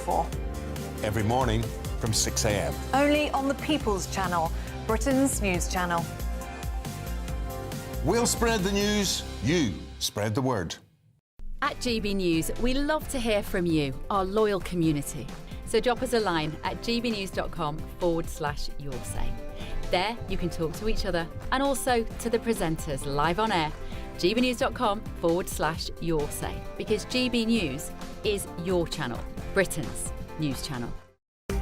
for. Every morning from 6 a.m. Only on the People's Channel, Britain's news channel. We'll spread the news, you spread the word. At GB News, we love to hear from you, our loyal community. So drop us a line at gbnews.com/yoursay. There you can talk to each other and also to the presenters live on air. gbnews.com/yoursay, because GB News is your channel, Britain's news channel.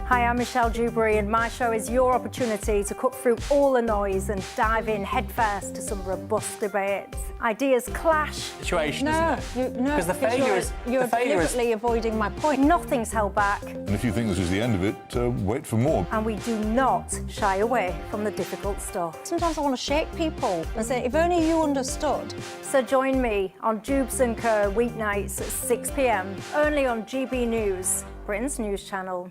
Hi, I'm Michelle Dewberry, and my show is your opportunity to cut through all the noise and dive in headfirst to some robust debates. Ideas clash. Situation, isn't it? No, because the failure is you're deliberately avoiding my point. Nothing's held back. And if you think this is the end of it, wait for more. And we do not shy away from the difficult stuff. Sometimes I want to shake people and say, if only you understood. So join me on Jubes and Kerr weeknights at 6 p.m. only on GB News, Britain's news channel.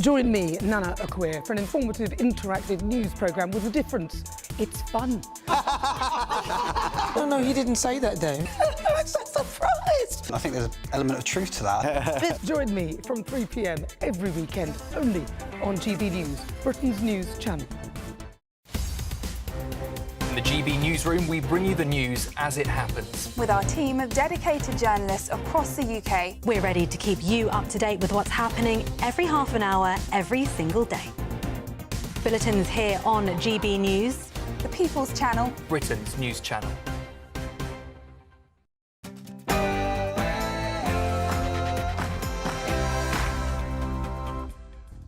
Join me, Nana Akwe, for an informative, interactive news programme with a difference. It's fun. No, he didn't say that, Dave. I'm so surprised. I think there's an element of truth to that. Join me from 3 p.m. every weekend, only on GB News, Britain's news channel. In the GB newsroom, we bring you the news as it happens. With our team of dedicated journalists across the UK. We're ready to keep you up to date with what's happening every half an hour, every single day. Bulletins here on GB News. The People's Channel. Britain's news channel.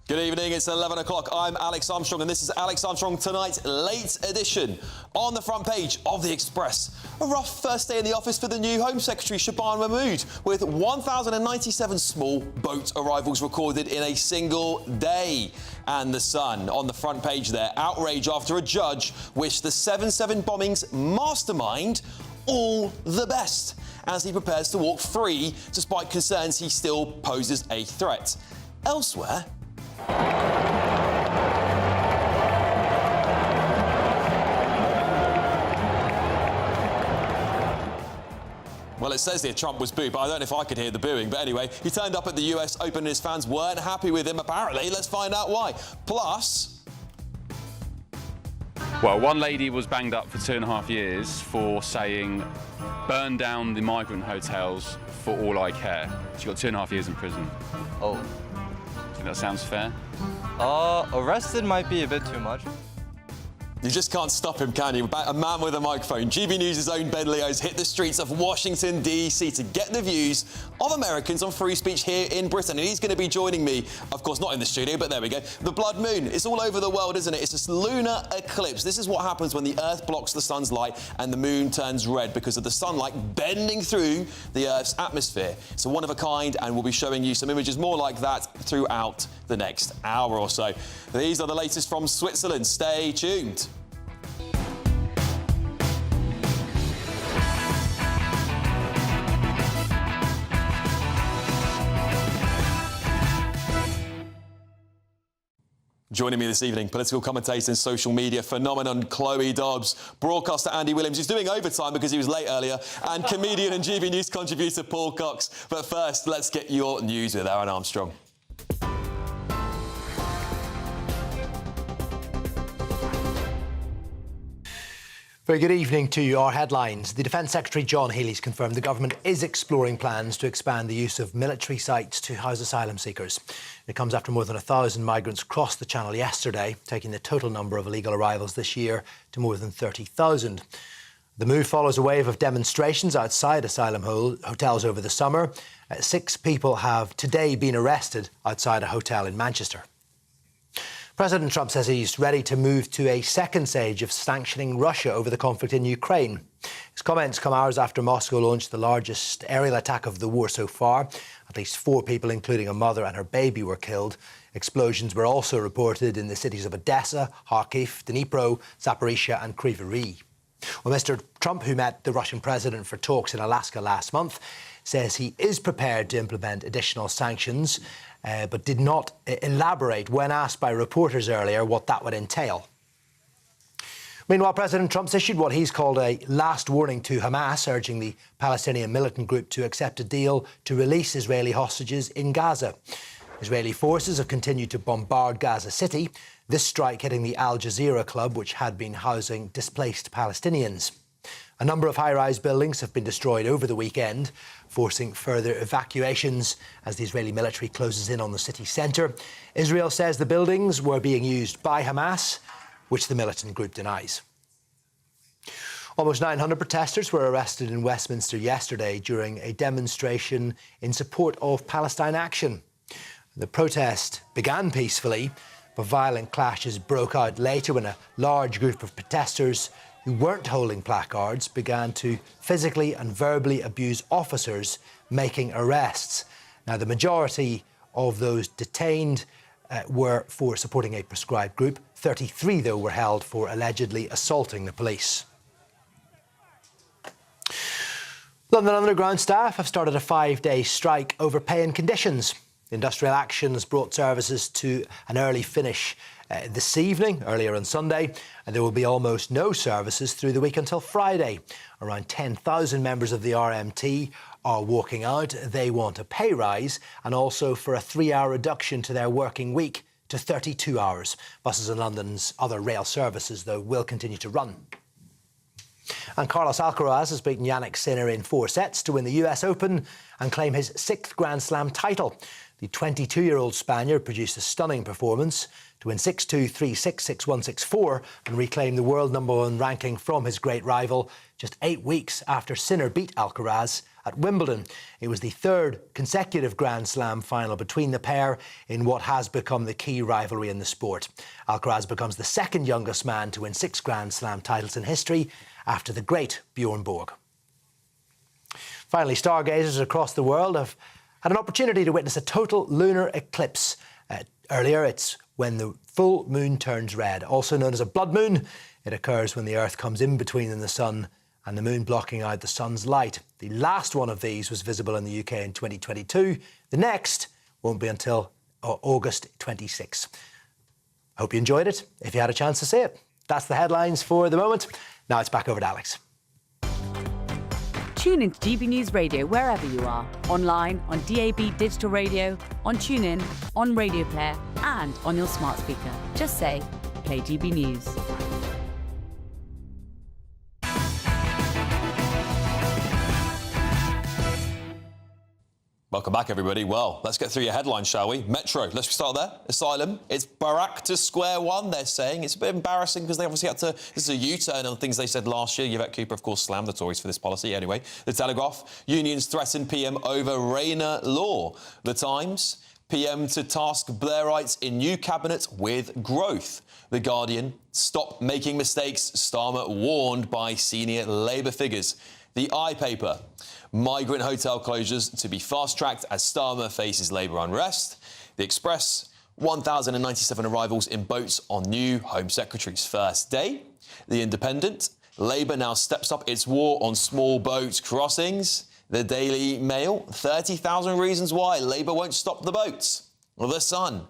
Good evening, it's 11 o'clock. I'm Alex Armstrong, and this is Alex Armstrong Tonight's late edition. On the front page of The Express, a rough first day in the office for the new Home Secretary, Shaban Mahmood, with 1,097 small boat arrivals recorded in a single day. And The Sun, on the front page there, outrage after a judge wished the 7/7 bombings mastermind all the best, as he prepares to walk free, despite concerns he still poses a threat. Elsewhere, well, it says here Trump was booed, but I don't know if I could hear the booing. But anyway, he turned up at the US Open and his fans weren't happy with him, apparently. Let's find out why. Plus... Well, one lady was banged up for 2.5 years for saying, burn down the migrant hotels for all I care. She got 2.5 years in prison. Oh. Think that sounds fair? Arrested might be a bit too much. You just can't stop him, can you? A man with a microphone. GB News' own Ben Leo's hit the streets of Washington, D.C. to get the views of Americans on free speech here in Britain. And he's going to be joining me, of course, not in the studio, but there we go. The blood moon. It's all over the world, isn't it? It's a lunar eclipse. This is what happens when the Earth blocks the sun's light and the moon turns red because of the sunlight bending through the Earth's atmosphere. It's a one of a kind, and we'll be showing you some images more like that throughout the next hour or so. These are the latest from Switzerland. Stay tuned. Joining me this evening, political commentator and social media phenomenon Chloe Dobbs, broadcaster Andy Williams, who's doing overtime because he was late earlier, and comedian and GB News contributor Paul Cox. But first, let's get your news with Aaron Armstrong. Very good evening to you. Our headlines. The Defence Secretary John Healey's confirmed the government is exploring plans to expand the use of military sites to house asylum seekers. It comes after more than 1,000 migrants crossed the Channel yesterday, taking the total number of illegal arrivals this year to more than 30,000. The move follows a wave of demonstrations outside asylum hotels over the summer. 6 people have today been arrested outside a hotel in Manchester. President Trump says he's ready to move to a second stage of sanctioning Russia over the conflict in Ukraine. His comments come hours after Moscow launched the largest aerial attack of the war so far. At least 4 people, including a mother and her baby, were killed. Explosions were also reported in the cities of Odessa, Kharkiv, Dnipro, Zaporizhia and Kryvyi Rih. Well, Mr. Trump, who met the Russian president for talks in Alaska last month, says he is prepared to implement additional sanctions, but did not elaborate when asked by reporters earlier what that would entail. Meanwhile, President Trump's issued what he's called a last warning to Hamas, urging the Palestinian militant group to accept a deal to release Israeli hostages in Gaza. Israeli forces have continued to bombard Gaza City, this strike hitting the Al Jazeera club, which had been housing displaced Palestinians. A number of high-rise buildings have been destroyed over the weekend, forcing further evacuations as the Israeli military closes in on the city centre. Israel says the buildings were being used by Hamas, which the militant group denies. Almost 900 protesters were arrested in Westminster yesterday during a demonstration in support of Palestine Action. The protest began peacefully, but violent clashes broke out later when a large group of protesters who weren't holding placards began to physically and verbally abuse officers making arrests. Now, the majority of those detained were for supporting a proscribed group. 33, though, were held for allegedly assaulting the police. London Underground staff have started a 5-day strike over pay and conditions. Industrial action has brought services to an early finish this evening, earlier on Sunday, and there will be almost no services through the week until Friday. Around 10,000 members of the RMT are walking out. They want a pay rise and also for a 3-hour reduction to their working week to 32 hours. Buses in London's other rail services, though, will continue to run. And Carlos Alcaraz has beaten Yannick Sinner in 4 sets to win the US Open and claim his 6th Grand Slam title. The 22-year-old Spaniard produced a stunning performance to win 6-2, 3-6, 6-1, 6-4 and reclaim the world #1 ranking from his great rival just 8 weeks after Sinner beat Alcaraz at Wimbledon. It was the 3rd consecutive Grand Slam final between the pair in what has become the key rivalry in the sport. Alcaraz becomes the 2nd youngest man to win 6 Grand Slam titles in history after the great Bjorn Borg. Finally, stargazers across the world have had an opportunity to witness a total lunar eclipse. Earlier, it's when the full moon turns red, also known as a blood moon. It occurs when the Earth comes in between the sun and the moon, blocking out the sun's light. The last one of these was visible in the UK in 2022. The next won't be until August 26. Hope you enjoyed it, if you had a chance to see it. That's the headlines for the moment. Now it's back over to Alex. Tune into GB News Radio wherever you are, online, on DAB digital radio, on TuneIn, on Radio Player and on your smart speaker. Just say, play GB News. Welcome back, everybody. Well, let's get through your headlines, shall we? Metro, let's start there. Asylum. It's back to square one, they're saying. It's a bit embarrassing because they obviously had to... This is a U-turn on things they said last year. Yvette Cooper, of course, slammed the Tories for this policy. Anyway, The Telegraph. Unions threaten PM over Rayner law. The Times. PM to task Blairites in new cabinet with growth. The Guardian. Stop making mistakes. Starmer warned by senior Labour figures. The I paper. Migrant hotel closures to be fast-tracked as Starmer faces Labour unrest. The Express, 1,097 arrivals in boats on new Home Secretary's first day. The Independent, Labour now steps up its war on small boat crossings. The Daily Mail, 30,000 reasons why Labour won't stop the boats. The Sun,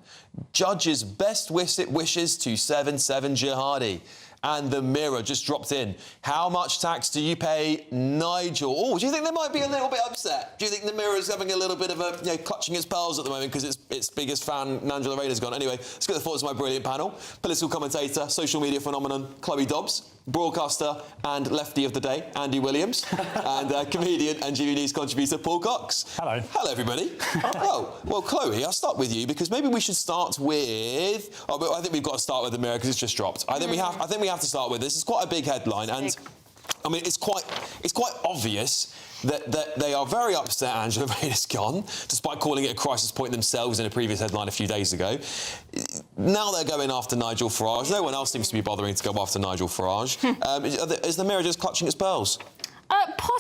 judges' best wishes to 7-7 jihadi. And the Mirror just dropped in. How much tax do you pay, Nigel? Oh, do you think they might be a little bit upset? Do you think the Mirror's having a little bit of a, clutching its pearls at the moment because its biggest fan, Nangela Rayner's gone? Anyway, let's get the thoughts of my brilliant panel. Political commentator, social media phenomenon, Chloe Dobbs. Broadcaster and lefty of the day, Andy Williams. And comedian and GB News contributor, Paul Cox. Hello. Hello, everybody. Oh, well, Chloe, I'll start with you because maybe we should start with... Oh, I think we've got to start with the Mirror because it's just dropped. I think we have to start with this. It's quite a big headline, and I mean, it's quite obvious that they are very upset Angela Rayner's gone, despite calling it a crisis point themselves in a previous headline a few days ago. Now they're going after Nigel Farage. No one else seems to be bothering to go after Nigel Farage. Is the Mirror just clutching its pearls?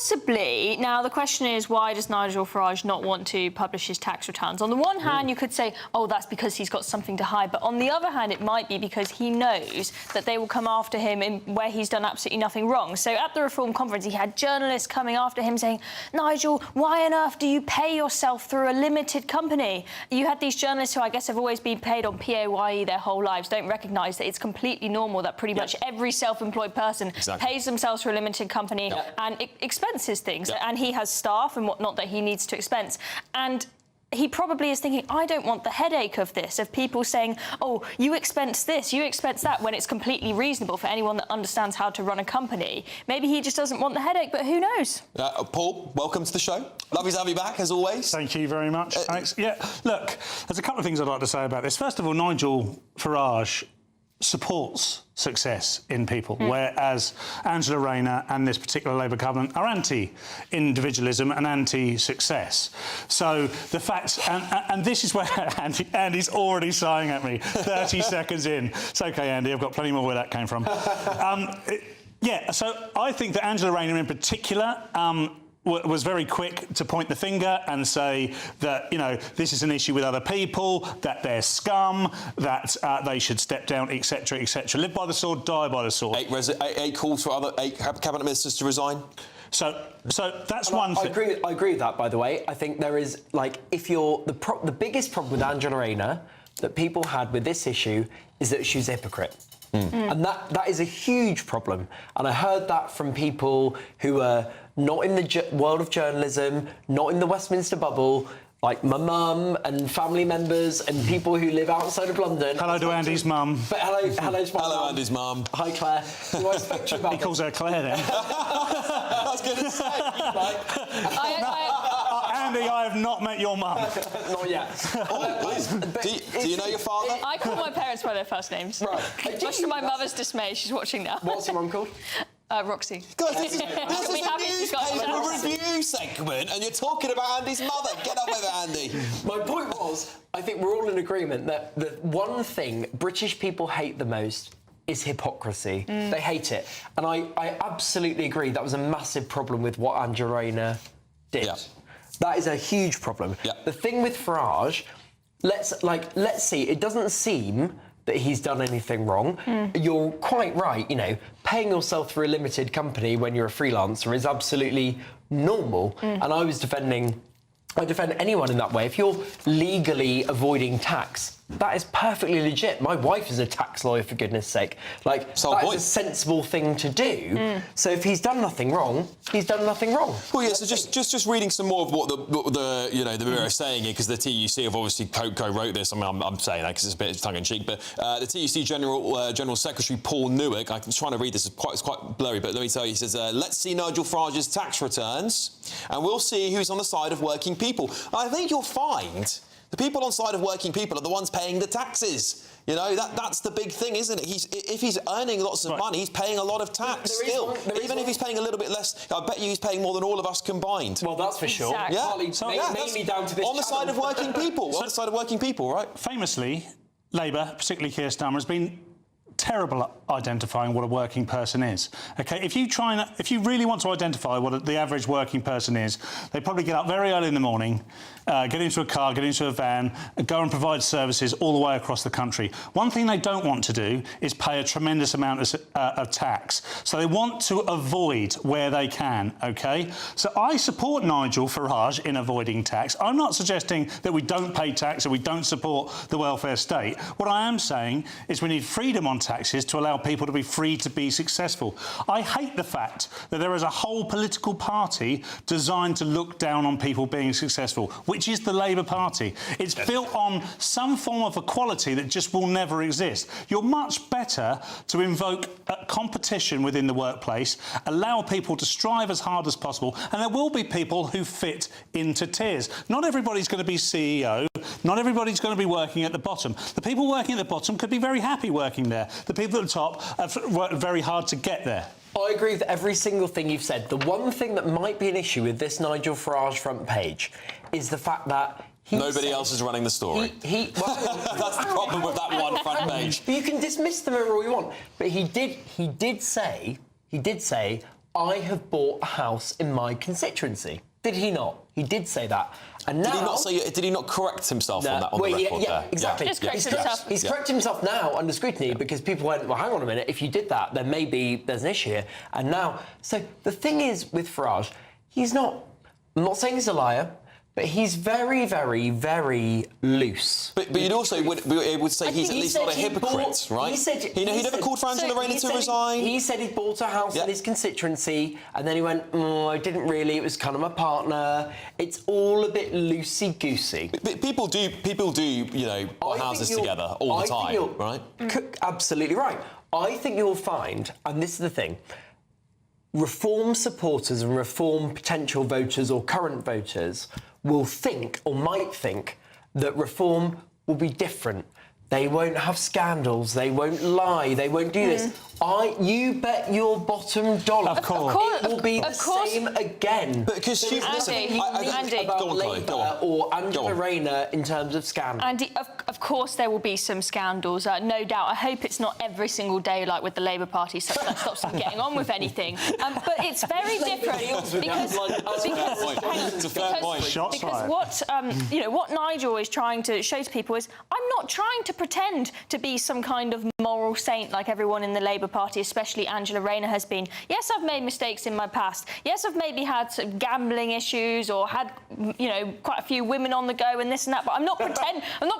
Possibly. Now, the question is, why does Nigel Farage not want to publish his tax returns? On the one hand, you could say, oh, that's because he's got something to hide. But on the other hand, it might be because he knows that they will come after him in where he's done absolutely nothing wrong. So at the Reform conference, he had journalists coming after him saying, Nigel, why on earth do you pay yourself through a limited company? You had these journalists who I guess have always been paid on PAYE their whole lives, don't recognise that it's completely normal that pretty much every self-employed person pays themselves through a limited company and expenses things, and he has staff and whatnot that he needs to expense. And he probably is thinking, I don't want the headache of this, of people saying, oh, you expense this, you expense that, when it's completely reasonable for anyone that understands how to run a company. Maybe he just doesn't want the headache, but who knows? Paul, welcome to the show. Lovely to have you back, as always. Thank you very much, Alex. Yeah, look, there's a couple of things I'd like to say about this. First of all, Nigel Farage supports success in people, whereas Angela Rayner and this particular Labour government are anti-individualism and anti-success. So the fact, and this is where Andy's already sighing at me 30 seconds in. It's OK, Andy, I've got plenty more where that came from. Yeah, so I think that Angela Rayner in particular was very quick to point the finger and say that, you know, this is an issue with other people, that they're scum, that they should step down, etc., etc. Live by the sword, die by the sword. 8 calls for other 8 cabinet ministers to resign. So that's one thing. I agree with that, by the way. I think there is, like, if you're... The biggest problem with Angela Rayner that people had with this issue is that she's a hypocrite. And that is a huge problem. And I heard that from people who are not in the world of journalism, not in the Westminster bubble, like my mum and family members and people who live outside of London. Hello to Andy's mum. But hello to my hello, Andy's mum. Hi, Claire. Who I spoke to about he calls her Claire then. I was going to say. Andy, I have not met your mum. Not yet. Do you know your father? I call my parents by their first names. Right. Much to my mother's dismay, she's watching now. What's your mum called? Roxy. Guys, this is a newspaper review segment, and you're talking about Andy's mother. Get on with it, Andy. My point was, I think we're all in agreement that the one thing British people hate the most is hypocrisy. They hate it. And I absolutely agree that was a massive problem with what Angela Rayner did. Yeah. That is a huge problem. Yeah. The thing with Farage, let's see, it doesn't seem that he's done anything wrong. You're quite right, you know, paying yourself through a limited company when you're a freelancer is absolutely normal. And I defend anyone in that way. If you're legally avoiding tax, that is perfectly legit. My wife is a tax lawyer, for goodness sake. Like, that is a sensible thing to do. So if he's done nothing wrong, he's done nothing wrong. Well, yeah, so just reading some more of what the Mirror is saying here, because the TUC have obviously co-wrote this. I mean, I'm saying that because it's a bit tongue-in-cheek, but the TUC General Secretary Paul Newark, I'm trying to read this, it's quite blurry, but let me tell you, he says, let's see Nigel Farage's tax returns, and we'll see who's on the side of working people. I think you'll find the people on the side of working people are the ones paying the taxes. You know, that's the big thing, isn't it? If he's earning lots of money, he's paying a lot of tax still. Even if he's paying a little bit less, I bet you he's paying more than all of us combined. Well, that's for sure. Exactly. Yeah, mainly down to this on the side of working people. On the side of working people, right? Famously, Labour, particularly Keir Starmer, has been terrible at identifying what a working person is. Okay, if you really want to identify what the average working person is, they probably get up very early in the morning, get into a car, get into a van, go and provide services all the way across the country. One thing they don't want to do is pay a tremendous amount of tax. So they want to avoid where they can, OK? So I support Nigel Farage in avoiding tax. I'm not suggesting that we don't pay tax or we don't support the welfare state. What I am saying is we need freedom on taxes to allow people to be free to be successful. I hate the fact that there is a whole political party designed to look down on people being successful, which is the Labour Party. It's built on some form of equality that just will never exist. You're much better to invoke competition within the workplace, allow people to strive as hard as possible, and there will be people who fit into tiers. Not everybody's going to be CEO, not everybody's going to be working at the bottom. The people working at the bottom could be very happy working there. The people at the top have worked very hard to get there. I agree with every single thing you've said. The one thing that might be an issue with this Nigel Farage front page is the fact that nobody else is running the story. That's the problem with that one front page. But you can dismiss them all you want. But he did say, I have bought a house in my constituency. Did he not? He did say that. And now... Did he not correct himself on that on the record yeah, there? exactly. Just corrected himself. He's corrected himself now under scrutiny because people went, well, hang on a minute, if you did that, then maybe there's an issue here. And now... So the thing is with Farage, he's not... I'm not saying he's a liar, but he's very, very, very loose. But you'd also would say he's at least not a hypocrite, right? He never called for Angela Rayner to resign. He said he bought a house in his constituency, and then he went, I didn't really, it was kind of my partner. It's all a bit loosey-goosey. But people do, you know, buy houses together all the time, right? Absolutely right. I think you'll find, and this is the thing, Reform supporters and Reform potential voters or current voters will think, or might think, that Reform will be different. They won't have scandals, they won't lie, they won't do this. You bet your bottom dollar. Of course. It will be the same again. But because Andy, about Labour or Angela Rayner in terms of scandals. Andy, of course there will be some scandals, no doubt. I hope it's not every single day like with the Labour Party, so that stops them getting on with anything. But it's very different because what Nigel is trying to show to people is I'm not trying to pretend to be some kind of moral saint like everyone in the Labour Party, especially Angela Rayner has been. Yes, I've made mistakes in my past. Yes, I've maybe had some gambling issues or had, you know, quite a few women on the go and this and that. But I'm not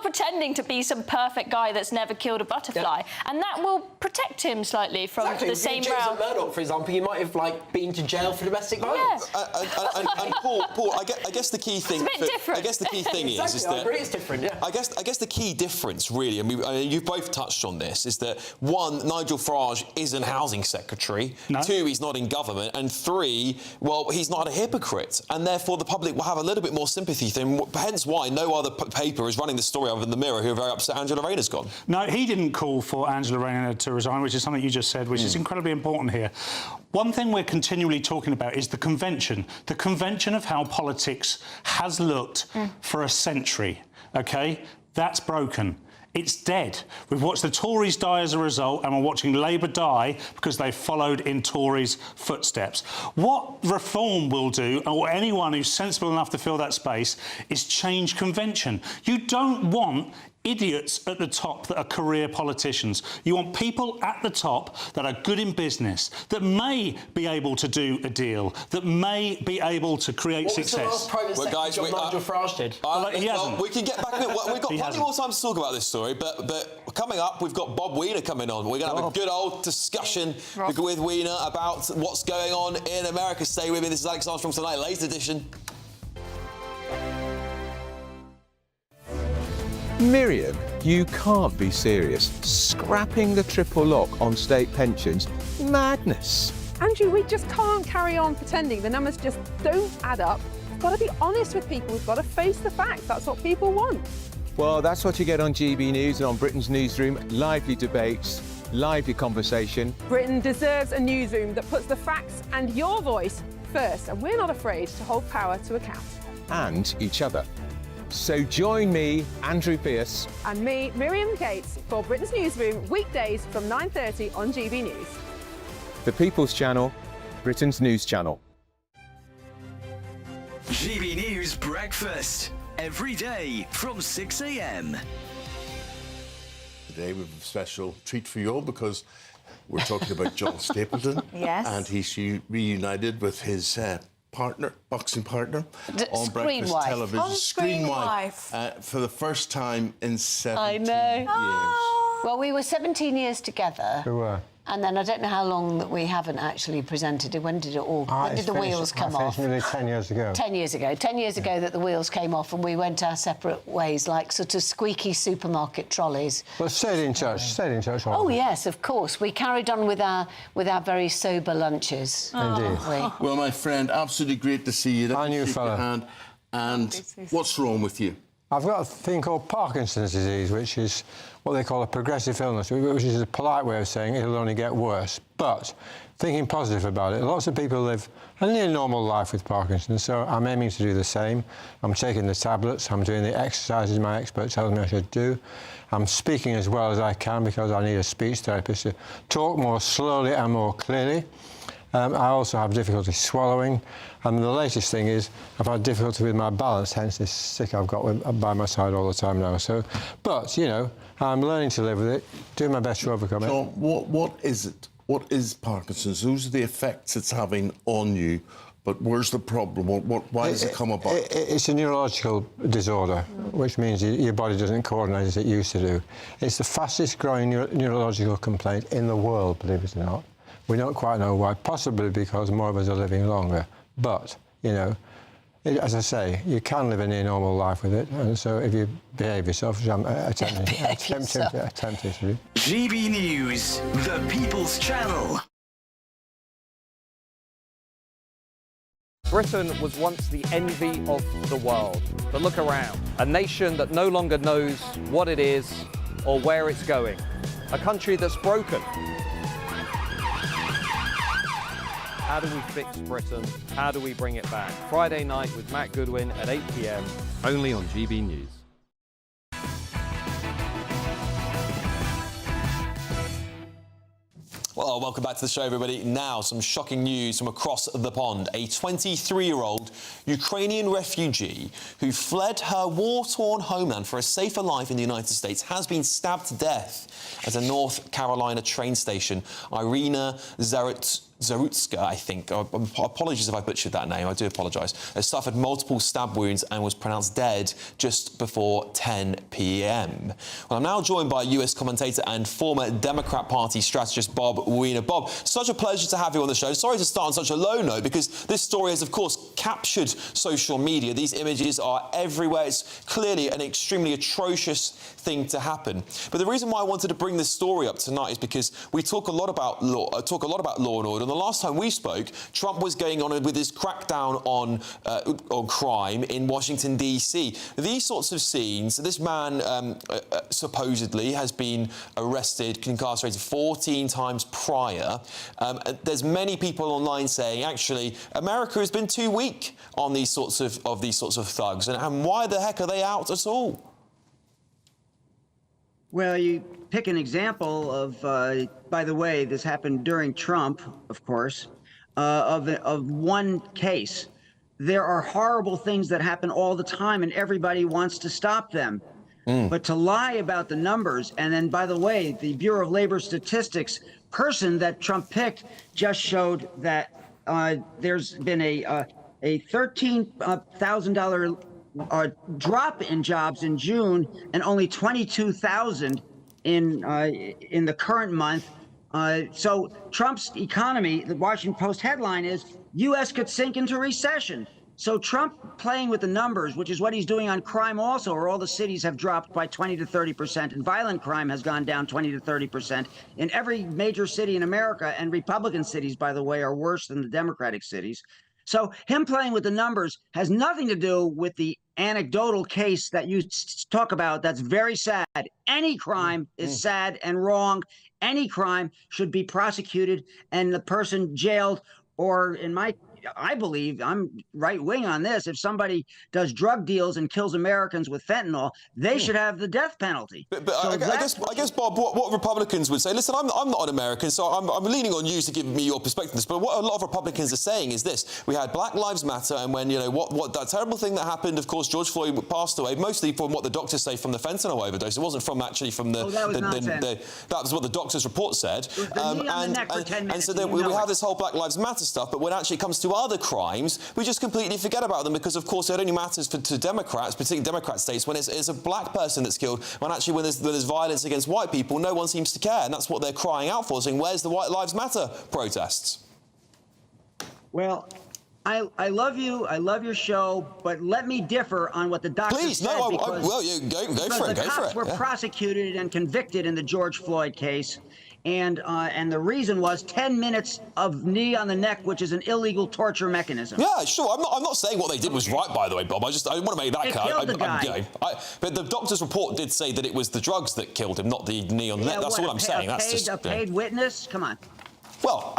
pretending to be some perfect guy that's never killed a butterfly, and that will protect him slightly from the same route. James Murdoch, for example, you might have been to jail for domestic violence. And Paul, I guess the key thing. It's a bit different. I guess the key thing is that I agree, it's different. Yeah. I guess the key difference, really, and you've both touched on this, is that one, Nigel Farage isn't housing secretary. No. Two, he's not in government, and three, well, he's not a hypocrite, and therefore the public will have a little bit more sympathy for him. Hence why no other paper is running the story other than the Mirror, who are very upset Angela Rayner's gone. No, he didn't call for Angela Rayner to resign, which is something you just said, which is incredibly important here. One thing we're continually talking about is the convention of how politics has looked for a century, OK? That's broken. It's dead. We've watched the Tories die as a result, and we're watching Labour die because they followed in Tories' footsteps. What Reform will do, or anyone who's sensible enough to fill that space, is change convention. You don't want idiots at the top that are career politicians. You want people at the top that are good in business, that may be able to do a deal, that may be able to create success. What was the last private sector job Nigel Farage did? He hasn't. We can get back in it. We've got plenty more time to talk about this story, but coming up, we've got Bob Weiner coming on. We're going to have a good old discussion with Weiner about what's going on in America. Stay with me. This is Alex Armstrong Tonight, latest edition. Miriam, you can't be serious. Scrapping the triple lock on state pensions? Madness. Andrew, we just can't carry on pretending. The numbers just don't add up. We've got to be honest with people. We've got to face the facts. That's what people want. Well, that's what you get on GB News and on Britain's Newsroom. Lively debates, lively conversation. Britain deserves a newsroom that puts the facts and your voice first, and we're not afraid to hold power to account. And each other. So join me, Andrew Pearce. And me, Miriam Gates, for Britain's Newsroom, weekdays from 9:30 on GB News. The People's Channel, Britain's news channel. GB News Breakfast, every day from 6 a.m. Today we have a special treat for you all because we're talking about John Stapleton. Yes. And he's reunited with his boxing partner on Breakfast Television. On-screen wife. For the first time in 17 years. Oh. Well, we were 17 years together. We were. And then I don't know how long that we haven't actually presented it. When did it all... when did the wheels come off? Nearly 10 years ago. 10 years ago. 10 years ago that the wheels came off and we went our separate ways, like sort of squeaky supermarket trolleys. But stayed in touch. Oh, yes, of course. We carried on with our very sober lunches. Indeed. Well, my friend, absolutely great to see you. And you, fella. And what's wrong with you? I've got a thing called Parkinson's disease, which is what they call a progressive illness, which is a polite way of saying it'll only get worse. But thinking positive about it, lots of people live a nearly normal life with Parkinson's, so I'm aiming to do the same. I'm taking the tablets, I'm doing the exercises my expert tells me I should do. I'm speaking as well as I can because I need a speech therapist to talk more slowly and more clearly. I also have difficulty swallowing, and the latest thing is I've had difficulty with my balance, hence this stick I've got by my side all the time now. So, but, you know, I'm learning to live with it, doing my best to overcome it. John, what is it? What is Parkinson's? Those are the effects it's having on you, but where's the problem? Why does it come about? It's a neurological disorder, which means your body doesn't coordinate as it used to do. It's the fastest growing neurological complaint in the world, believe it or not. We don't quite know why, possibly because more of us are living longer. But, you know, as I say, you can live a near normal life with it, and so if you behave yourself, which I'm attempting to do. GB News, the People's Channel. Britain was once the envy of the world. But look around. A nation that no longer knows what it is or where it's going. A country that's broken. How do we fix Britain? How do we bring it back? Friday night with Matt Goodwin at 8 p.m. only on GB News. Well, welcome back to the show, everybody. Now, some shocking news from across the pond. A 23-year-old Ukrainian refugee who fled her war-torn homeland for a safer life in the United States has been stabbed to death at a North Carolina train station. Irina Zarutska, I think, apologies if I butchered that name, I do apologise, has suffered multiple stab wounds and was pronounced dead just before 10 p.m. Well, I'm now joined by US commentator and former Democrat Party strategist Bob Weiner. Bob, such a pleasure to have you on the show. Sorry to start on such a low note, because this story has, of course, captured social media. These images are everywhere. It's clearly an extremely atrocious thing to happen. But the reason why I wanted to bring this story up tonight is because we talk a lot about law and order. The last time we spoke, Trump was going on with his crackdown on crime in Washington, D.C. These sorts of scenes, this man supposedly has been arrested, incarcerated 14 times prior. There's many people online saying, actually, America has been too weak on these sorts of thugs. And why the heck are they out at all? Well, you pick an example of, by the way, this happened during Trump, of course, of one case. There are horrible things that happen all the time, and everybody wants to stop them. But to lie about the numbers, and then, by the way, the Bureau of Labor Statistics person that Trump picked just showed that there's been a $13,000 drop in jobs in June, and only 22,000 in the current month. So Trump's economy, the Washington Post headline is, U.S. could sink into recession. So Trump playing with the numbers, which is what he's doing on crime also, where all the cities have dropped by 20 to 30%, and violent crime has gone down 20 to 30% in every major city in America, and Republican cities, by the way, are worse than the Democratic cities. So him playing with the numbers has nothing to do with the anecdotal case that you talk about. That's very sad. Any crime is sad and wrong. Any crime should be prosecuted and the person jailed, or I believe, I'm right wing on this, if somebody does drug deals and kills Americans with fentanyl, they should have the death penalty. But I guess, Bob, what Republicans would say, listen, I'm not an American, so I'm leaning on you to give me your perspective on this, but what a lot of Republicans are saying is this: we had Black Lives Matter, and when, what that terrible thing that happened, of course, George Floyd passed away, mostly from what the doctors say from the fentanyl overdose. It wasn't actually from the... that was what the doctor's report said. And so then we have this whole Black Lives Matter stuff, but when actually it comes to other crimes, we just completely forget about them, because, of course, it only matters to Democrats, particularly Democrat states, when it's a black person that's killed. When actually when there's violence against white people, no one seems to care, and that's what they're crying out for, saying, where's the White Lives Matter protests? Well, I love you. I love your show, but let me differ on what the doctor said. Go for it. The cops were prosecuted and convicted in the George Floyd case. And the reason was 10 minutes of knee on the neck, which is an illegal torture mechanism. Yeah, sure. I'm not saying what they did was right, by the way, Bob. I want to make that clear. Killed the guy. But the doctor's report did say that it was the drugs that killed him, not the knee on the neck. That's all I'm saying. A paid witness? Come on. Well,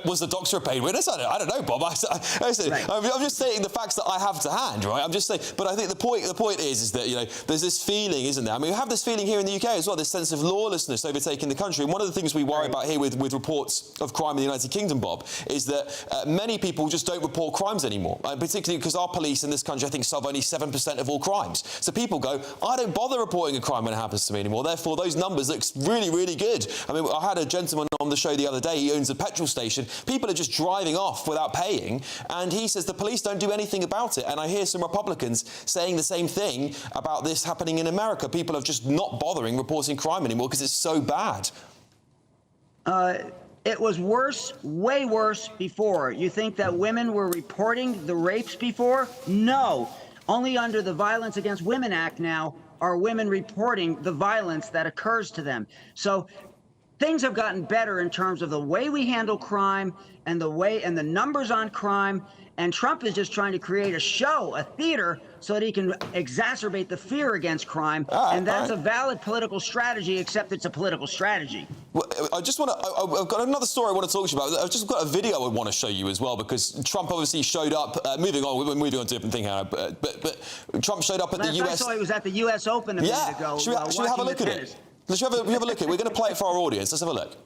was the doctor a paid witness? I don't know, Bob. I'm just stating the facts that I have to hand, right? I'm just saying. But I think the point is that, you know, there's this feeling, isn't there? I mean, we have this feeling here in the UK as well, this sense of lawlessness overtaking the country. And one of the things we worry about here with reports of crime in the United Kingdom, Bob, is that many people just don't report crimes anymore, particularly because our police in this country, I think, solve only 7% of all crimes. So people go, I don't bother reporting a crime when it happens to me anymore. Therefore, those numbers look really, really good. I mean, I had a gentleman on the show the other day. He owns a petrol station. People are just driving off without paying, and he says the police don't do anything about it. And I hear some Republicans saying the same thing about this happening in America. People are just not bothering reporting crime anymore because it's so bad. It was worse, way worse before. You think that women were reporting the rapes before? No. Only under the Violence Against Women Act now are women reporting the violence that occurs to them. So things have gotten better in terms of the way we handle crime and the numbers on crime. And Trump is just trying to create a show, a theater, so that he can exacerbate the fear against crime. And that's a valid political strategy, except it's a political strategy. Well, I just want to. I've got another story I want to talk to you about. I've just got a video I want to show you as well, because Trump obviously showed up. Moving on, we're moving on to a different thing here. But Trump showed up at the US. I saw he was at the US Open a minute ago. Should we have a look at it? Let's have a look at it. We're going to play it for our audience. Let's have a look.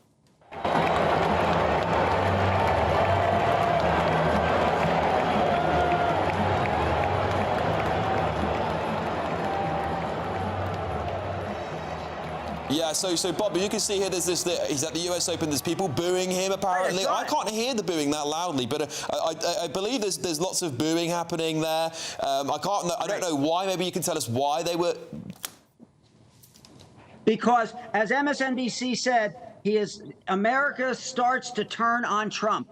Yeah, so Bob, you can see here there's this. He's at the US Open. There's people booing him. Apparently, I can't hear the booing that loudly, but I believe there's lots of booing happening there. I don't know why. Maybe you can tell us why they were. Because, as MSNBC said, America starts to turn on Trump,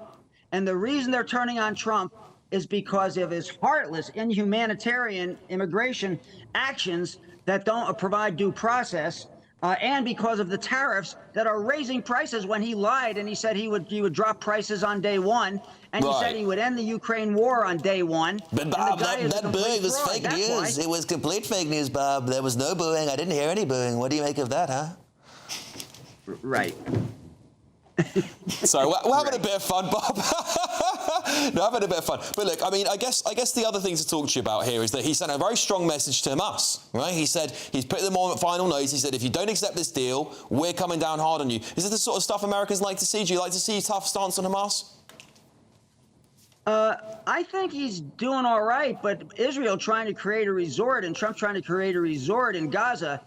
and the reason they're turning on Trump is because of his heartless, inhumanitarian immigration actions that don't provide due process. And because of the tariffs that are raising prices. When he lied and he said he would drop prices on day one, and he said he would end the Ukraine war on day one. But Bob, that booing was fake news. It was complete fake news, Bob. There was no booing. I didn't hear any booing. What do you make of that, huh? Right. So we're having a bit of fun, Bob. No, having a bit of fun. But look, I mean, I guess the other thing to talk to you about here is that he sent a very strong message to Hamas, right? He said he's put them on at final notice. He said, if you don't accept this deal, we're coming down hard on you. Is this the sort of stuff Americans like to see? Do you like to see a tough stance on Hamas? I think he's doing all right, but Israel trying to create a resort and Trump trying to create a resort in Gaza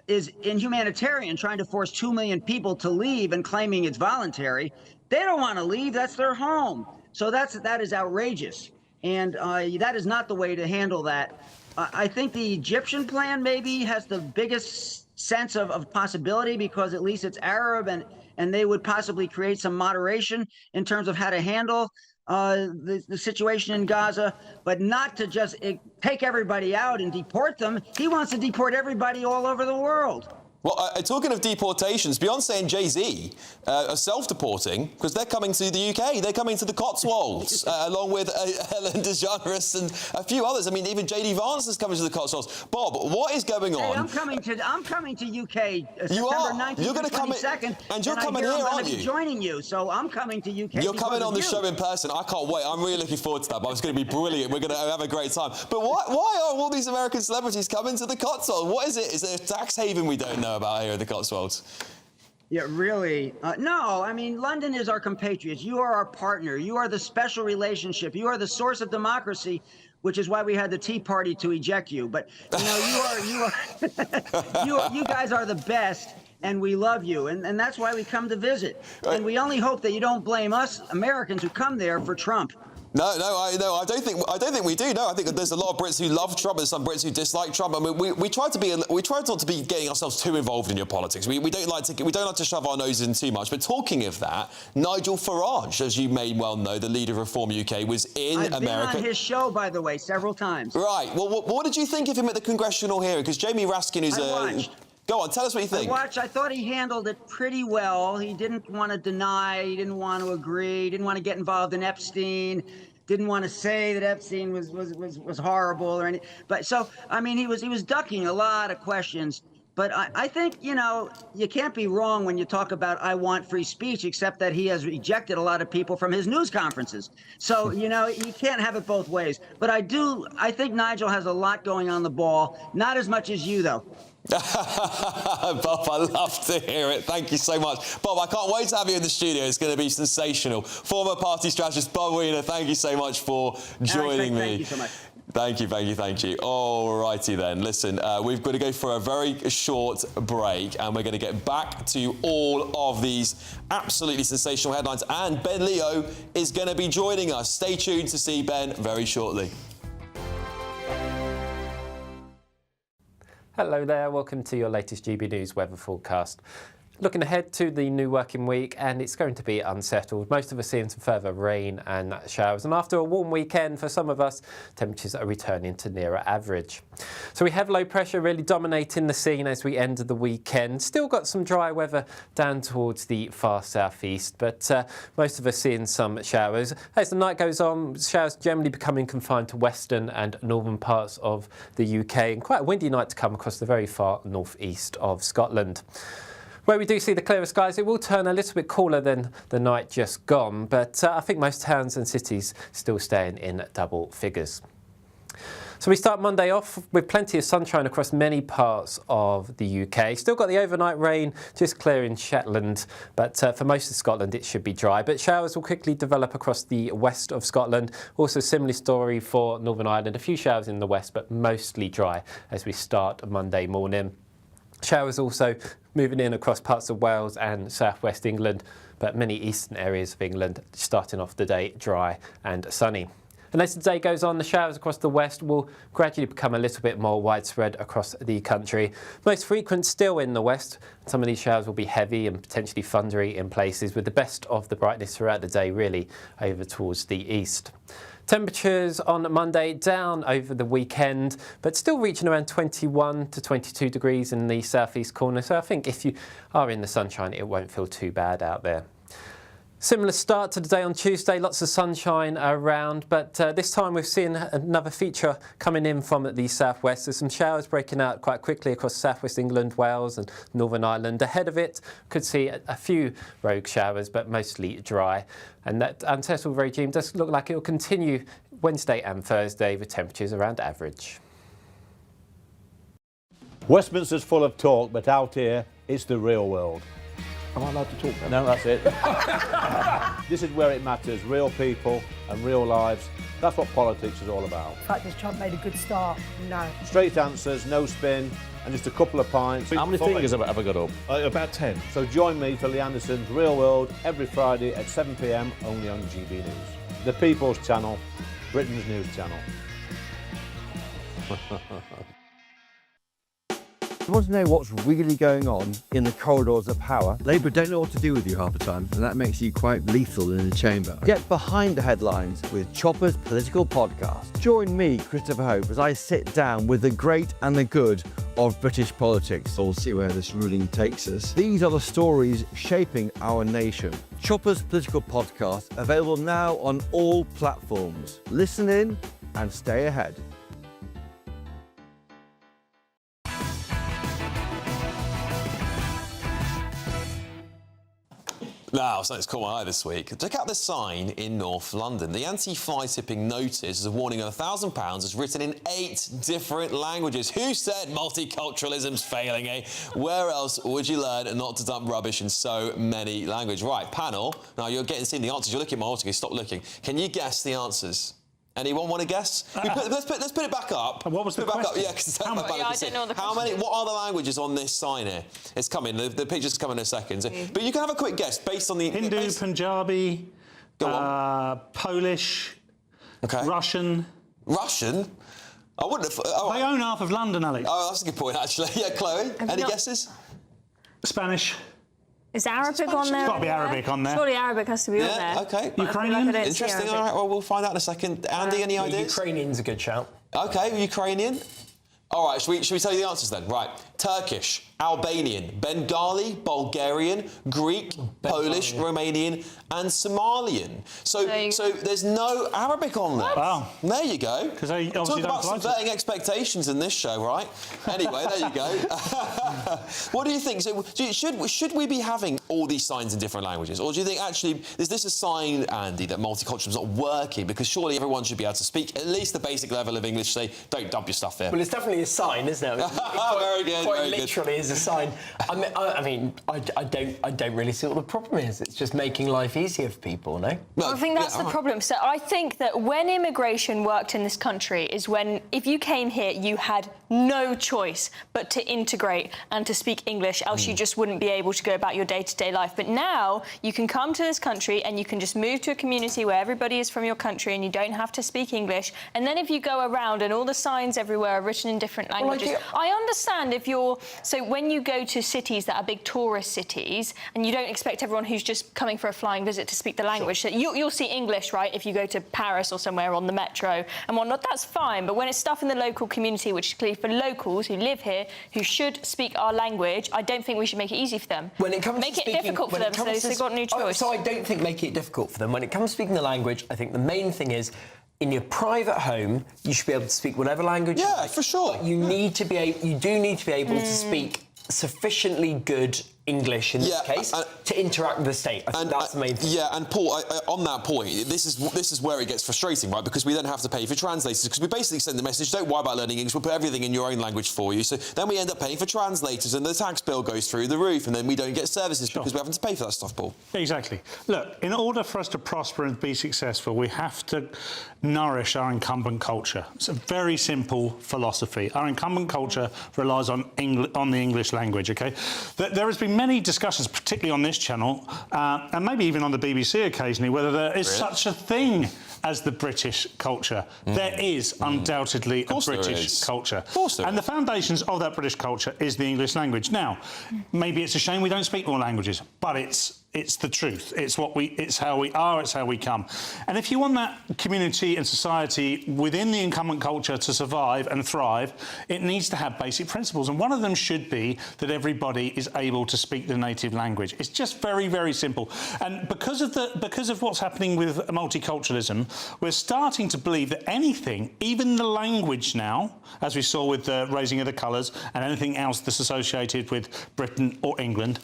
is inhumanitarian, trying to force 2 million people to leave and claiming it's voluntary. They don't want to leave. That's their home. So that is outrageous. And that is not the way to handle that. I think the Egyptian plan maybe has the biggest sense of possibility, because at least it's Arab, and they would possibly create some moderation in terms of how to handle the situation in Gaza, but not to just take everybody out and deport them. He wants to deport everybody all over the world. Well, talking of deportations, Beyonce and Jay-Z are self-deporting because they're coming to the UK. They're coming to the Cotswolds, along with Ellen DeGeneres and a few others. I mean, even J.D. Vance is coming to the Cotswolds. Bob, what is going on? Hey, I'm coming to UK you September 19th You're and 22nd. And you're coming here, aren't you? I'm joining you, so I'm coming to UK. You're coming on the show in person. I can't wait. I'm really looking forward to that. But it's going to be brilliant. We're going to have a great time. But why are all these American celebrities coming to the Cotswolds? What is it? Is it a tax haven we don't know about here at the Cotswolds? Yeah, really. No, I mean, London is our compatriots. You are our partner. You are the special relationship. You are the source of democracy, which is why we had the Tea Party to eject you. But you know, you guys are the best, and we love you, and that's why we come to visit. And we only hope that you don't blame us Americans who come there for Trump. No, I don't think we do. No, I think there's a lot of Brits who love Trump. There's some Brits who dislike Trump. I mean, we try not to be getting ourselves too involved in your politics. We don't like to shove our noses in too much. But talking of that, Nigel Farage, as you may well know, the leader of Reform UK, was in America. I've been on his show, by the way, several times. Right. Well, what did you think of him at the congressional hearing? Because Jamie Raskin, who's Go on, tell us what you think. I thought he handled it pretty well. He didn't want to deny, he didn't want to agree, he didn't want to get involved in Epstein, didn't want to say that Epstein was horrible or anything. But so, I mean, he was ducking a lot of questions. But I think, you know, you can't be wrong when you talk about I want free speech, except that he has rejected a lot of people from his news conferences. So, you know, you can't have it both ways. But I think Nigel has a lot going on the ball. Not as much as you, though. Bob, I love to hear it. Thank you so much. Bob, I can't wait to have you in the studio. It's going to be sensational. Former party strategist Bob Wiener, thank you so much for joining me. Thank you so much. Thank you. All righty then. Listen, we've got to go for a very short break and we're going to get back to all of these absolutely sensational headlines. And Ben Leo is going to be joining us. Stay tuned to see Ben very shortly. Hello there, welcome to your latest GB News weather forecast. Looking ahead to the new working week, and it's going to be unsettled. Most of us seeing some further rain and showers, and after a warm weekend for some of us, temperatures are returning to nearer average. So we have low pressure really dominating the scene as we end the weekend. Still got some dry weather down towards the far southeast, but most of us seeing some showers. As the night goes on, showers generally becoming confined to western and northern parts of the UK, and quite a windy night to come across the very far northeast of Scotland. Where we do see the clearer skies, it will turn a little bit cooler than the night just gone, but I think most towns and cities still staying in double figures. So we start Monday off with plenty of sunshine across many parts of the UK. Still got the overnight rain just clearing Shetland, but for most of Scotland it should be dry. But showers will quickly develop across the west of Scotland. Also a similar story for Northern Ireland. A few showers in the west, but mostly dry as we start Monday morning. Showers also moving in across parts of Wales and southwest England, but many eastern areas of England starting off the day dry and sunny. And as the day goes on, the showers across the west will gradually become a little bit more widespread across the country. Most frequent still in the west. Some of these showers will be heavy and potentially thundery in places, with the best of the brightness throughout the day really over towards the east. Temperatures on Monday down over the weekend, but still reaching around 21 to 22 degrees in the southeast corner. So I think if you are in the sunshine, it won't feel too bad out there. Similar start to the day on Tuesday, lots of sunshine around, but this time we're seeing another feature coming in from the southwest. There's some showers breaking out quite quickly across southwest England, Wales and Northern Ireland. Ahead of it, could see a few rogue showers, but mostly dry. And that unsettled regime does look like it will continue Wednesday and Thursday with temperatures around average. Westminster's full of talk, but out here, it's the real world. Am I allowed to talk then? No, that's it. This is where it matters, real people and real lives. That's what politics is all about. The fact is Trump made a good start, no. Straight answers, no spin, and just a couple of pints. How many fingers have I got up? About 10. So join me for Lee Anderson's Real World every Friday at 7 p.m. only on GB News. The People's Channel, Britain's news channel. You want to know what's really going on in the corridors of power? Labour don't know what to do with you half the time, and that makes you quite lethal in the chamber. Get behind the headlines with Chopper's Political Podcast. Join me, Christopher Hope, as I sit down with the great and the good of British politics. We'll see where this ruling takes us. These are the stories shaping our nation. Chopper's Political Podcast, available now on all platforms. Listen in and stay ahead. Now, something's caught my eye this week. Check out this sign in North London. The anti-fly tipping notice is a warning of £1,000 is written in 8 different languages. Who said multiculturalism's failing, eh? Where else would you learn not to dump rubbish in so many languages? Right, panel. Now, you're getting seen the answers. You're looking at my autocue. Stop looking. Can you guess the answers? Anyone want to guess? Let's put it back up. What was the question? Yeah, because I don't know the question. What are the languages on this sign here? It's coming. The picture's coming in a second. But you can have a quick guess based on the Hindu, Punjabi, Polish, Russian. Russian? I wouldn't have. They own half of London, Alex. Oh, that's a good point, actually. Yeah, Chloe. Any guesses? Spanish. Is Arabic on there? It's got to be Arabic on there. Surely Arabic has to be on there. OK. Ukrainian? Interesting. All right, well, we'll find out in a second. Andy, any ideas? Ukrainian's a good shout. OK, Ukrainian. All right, should we tell you the answers then? Right. Turkish, Albanian, Bengali, Bulgarian, Greek, Polish, Romanian and Somalian. So there's no Arabic on there. Wow. There you go. Because they Talk obviously about don't subverting expectations in this show, right? Anyway, there you go. What do you think? So should we be having all these signs in different languages? Or do you think, actually, is this a sign, Andy, that multiculturalism is not working? Because surely everyone should be able to speak at least the basic level of English, say, don't dump your stuff here. Well, it's definitely a sign, isn't it? Very good. Quite literally is a sign. I don't really see what the problem is. It's just making life easier for people, no? I think that's the problem. So I think that when immigration worked in this country is when, if you came here, you had no choice but to integrate and to speak English, else you just wouldn't be able to go about your day-to-day life. But now you can come to this country and you can just move to a community where everybody is from your country and you don't have to speak English. And then if you go around and all the signs everywhere are written in different languages, I understand if you're... So when you go to cities that are big tourist cities and you don't expect everyone who's just coming for a flying visit to speak the language, so you'll see English, right, if you go to Paris or somewhere on the metro and whatnot, that's fine. But when it's stuff in the local community, which is clearly for locals who live here, who should speak our language, I don't think we should make it easy for them. When it comes make to it speaking, difficult for them so they've got no choice. So I don't think make it difficult for them. When it comes to speaking the language, I think the main thing is in your private home, you should be able to speak whatever language you like. For sure. But you do need to be able to speak sufficiently good English in this case to interact with the state. I think that's the main thing. Yeah, and Paul, on that point, this is where it gets frustrating, right? Because we then have to pay for translators, because we basically send the message, don't worry about learning English, we'll put everything in your own language for you. So then we end up paying for translators and the tax bill goes through the roof and then we don't get services because we're having to pay for that stuff, Paul. Exactly. Look, in order for us to prosper and be successful, we have to nourish our incumbent culture. It's a very simple philosophy. Our incumbent culture relies on the English language, OK? There has been many discussions, particularly on this channel, and maybe even on the BBC occasionally, whether there is such a thing as the British culture. There is undoubtedly a British culture. And the foundations of that British culture is the English language. Now, maybe it's a shame we don't speak more languages, but it's the truth. It's how we are, it's how we come. And if you want that community and society within the incumbent culture to survive and thrive, it needs to have basic principles. And one of them should be that everybody is able to speak the native language. It's just very, very simple. And because of what's happening with multiculturalism, we're starting to believe that anything, even the language now, as we saw with the raising of the colours and anything else that's associated with Britain or England,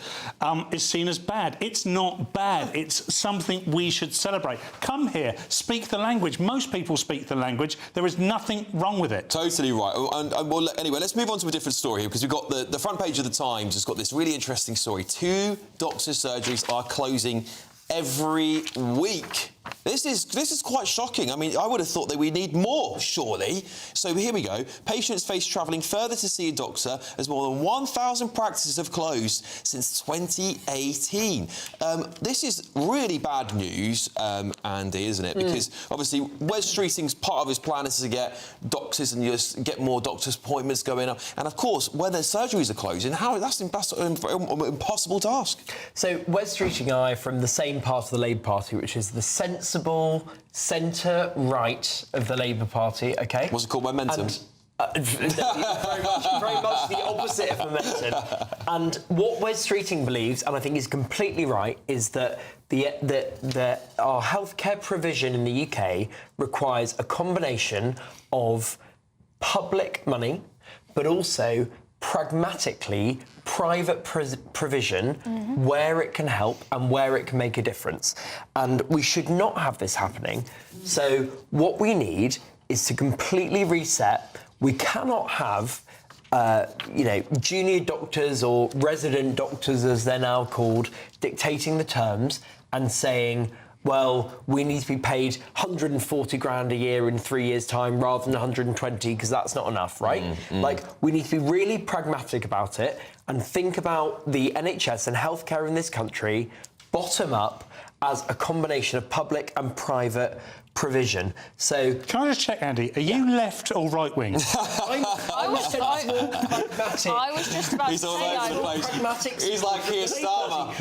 is seen as bad. It's not bad. It's something we should celebrate. Come here, speak the language. Most people speak the language. There is nothing wrong with it. Totally right. Well, anyway, let's move on to a different story here, because we've got the front page of the Times has got this really interesting story. 2 doctors' surgeries are closing every week. This is quite shocking. I mean, I would have thought that we need more, surely. So here we go. Patients face travelling further to see a doctor as more than 1,000 practices have closed since 2018. This is really bad news, Andy, isn't it? Because obviously Wes Streeting's part of his plan is to get doctors and just get more doctors' appointments going up. And of course, when their surgeries are closing, that's an impossible task. So Wes Streeting and I are from the same part of the Labour Party, which is the sensible centre-right of the Labour Party, OK? What's it called, Momentum? Very much the opposite of Momentum. And what Wes Streeting believes, and I think he's completely right, is that our healthcare provision in the UK requires a combination of public money, but also pragmatically private provision where it can help and where it can make a difference. And we should not have this happening. So what we need is to completely reset. We cannot have junior doctors or resident doctors, as they're now called, dictating the terms and saying, well, we need to be paid 140 grand a year in 3 years' time rather than 120 because that's not enough, right? Like, we need to be really pragmatic about it and think about the NHS and healthcare in this country bottom up as a combination of public and private provision. So can I just check, Andy? Are you left or right wing? I was just about He's to all say over the I'm place. pragmatic. He's like Keir Starmer.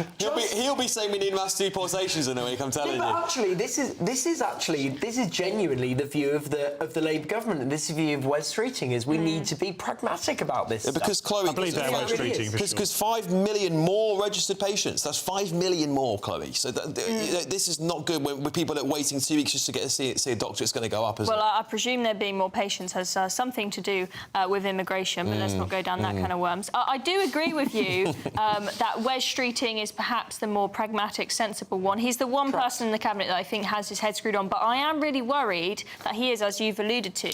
He'll be saying we need mass deportations in a week. I'm telling But you. actually, this is genuinely the view of the Labour government, and this view of Wes Streeting is we need to be pragmatic about this. Because Chloe, I believe they're Wes Streeting for sure. Because 5 million more registered patients. That's 5 million more, Chloe. So this is not good when people are waiting 2 weeks just to get to see a doctor. It's going to go up, isn't it? Well, I presume there being more patients has something to do with immigration, but let's not go down that kind of worms. I do agree with you that Wes Streeting is perhaps the more pragmatic, sensible one. He's the one person in the cabinet that I think has his head screwed on, but I am really worried that he is, as you've alluded to,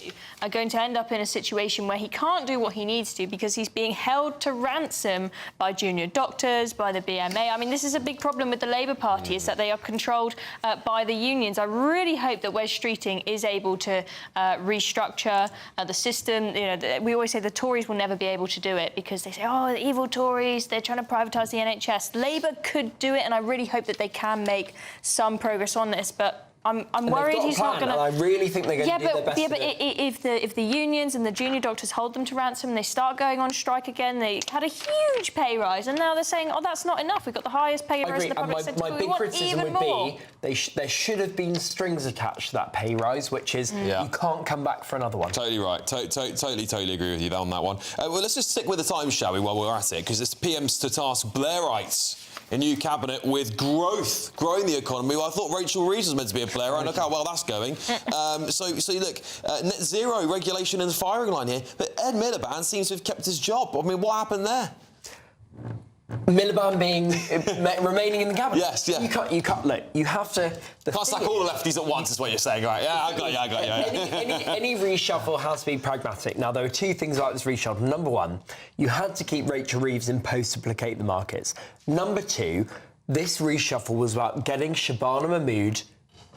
going to end up in a situation where he can't do what he needs to because he's being held to ransom by junior doctors, by the BMA. I mean, this is a big problem with the Labour Party, is that they are controlled by the unions. I really hope that Wes Streeting is able to restructure the system. You know, we always say the Tories will never be able to do it because they say, oh, the evil Tories, they're trying to privatise the NHS. Labour could do it, and I really hope that they can make some progress on this, but I'm worried he's not going to. I really think they're going to do their best. Yeah, but if the unions and the junior doctors hold them to ransom, and they start going on strike again. They had a huge pay rise, and now they're saying, "Oh, that's not enough. We've got the highest pay rise in the public sector. My We big want criticism even would more." be there should have been strings attached to that pay rise, which is you can't come back for another one. Totally right. Totally agree with you on that one. Well, let's just stick with the Times, shall we, while we're at it, because it's the PM's to task Blairites. A new cabinet with growing the economy. Well, I thought Rachel Reeves was meant to be a Blairite. Look how well that's going. So look, net zero regulation in the firing line here. But Ed Miliband seems to have kept his job. I mean, what happened there? Miliband remaining in the cabinet. Yes, yeah. You can't. Look, you have to. Can't sack all the lefties at once, is what you're saying, right? Yeah, I got you. Any reshuffle has to be pragmatic. Now, there are two things about this reshuffle. Number one, you had to keep Rachel Reeves in post to placate the markets. Number two, this reshuffle was about getting Shabana Mahmood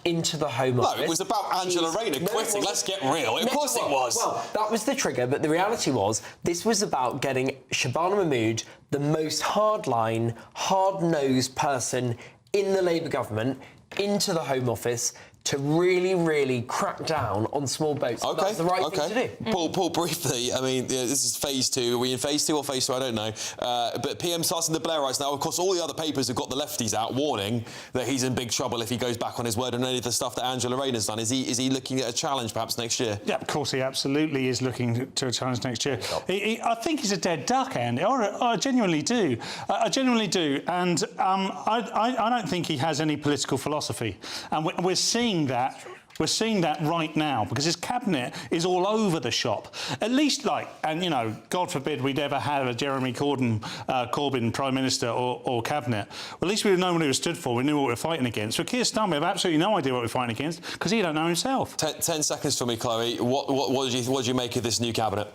into the Home Office. No, it was about Angela Rayner quitting. Let's get real. Of course it was. Well, that was the trigger, but the reality was this was about getting Shabana Mahmood, the most hardline, hard-nosed person in the Labour government, into the Home Office to really, really crack down on small boats. Okay, That's the right thing to do. Paul, briefly, I mean, this is phase 2. Are we in phase 2 or phase 3? I don't know. But PM starting the Blairites now. Of course, all the other papers have got the lefties out warning that he's in big trouble if he goes back on his word on any of the stuff that Angela Rayner's done. Is he looking at a challenge perhaps next year? Yeah, of course he absolutely is looking to a challenge next year. I think he's a dead duck, Andy. I genuinely do. And I don't think he has any political philosophy. And we're seeing that. We're seeing that right now because his cabinet is all over the shop. At least, and you know, God forbid we'd ever have a Jeremy Corbyn Prime Minister or cabinet. Well, at least we know what he was stood for. We knew what we were fighting against. For Keir Starmer, we have absolutely no idea what we're fighting against because he don't know himself. 10 seconds for me, Chloe. What did you make of this new cabinet?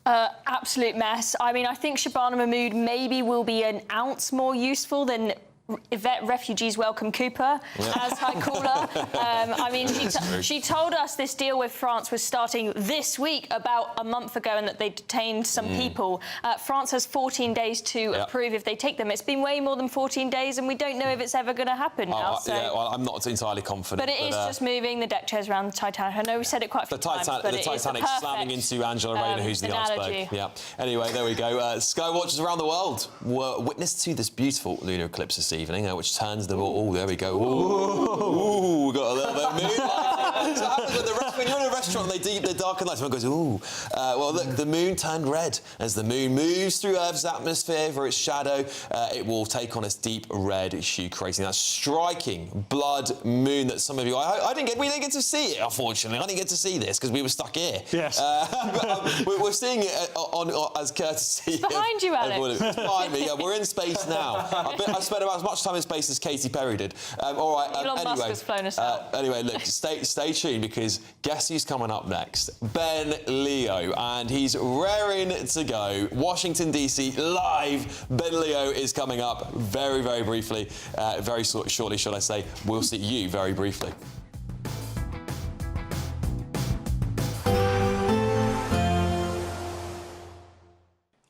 Absolute mess. I mean, I think Shabana Mahmood maybe will be an ounce more useful than Yvette Refugees Welcome Cooper, as I call her. I mean, she told us this deal with France was starting this week about a month ago and that they detained some people. France has 14 days to approve if they take them. It's been way more than 14 days and we don't know if it's ever going to happen now. So. Yeah, well, I'm not entirely confident. But it is just moving the deck chairs around the Titanic. I know we said it quite a few times, but the Titanic slamming into Angela Rayner, who's the iceberg. Yeah. Anyway, there we go. Sky watchers around the world were witness to this beautiful lunar eclipse this evening, which turns the... Oh, there we go. Ooh, we got a little bit of moonlight. So what happens when you're in a restaurant and they darken lights, everyone goes, ooh. Well, look, the moon turned red. As the moon moves through Earth's atmosphere for its shadow, it will take on its deep red hue, creating that striking blood moon that some of you... we didn't get to see it, unfortunately. I didn't get to see this because we were stuck here. Yes. But we're seeing it as courtesy... It's behind you, Alex. It's behind me. Yeah, we're in space now. I spent about as much time in space as Katy Perry did. All right. Elon Musk has flown us out. Anyway, look, stay tuned because guess who's coming up next? Ben Leo, and he's raring to go. Washington DC live. Ben Leo is coming up very, very briefly, very shortly, should I say? We'll see you very briefly.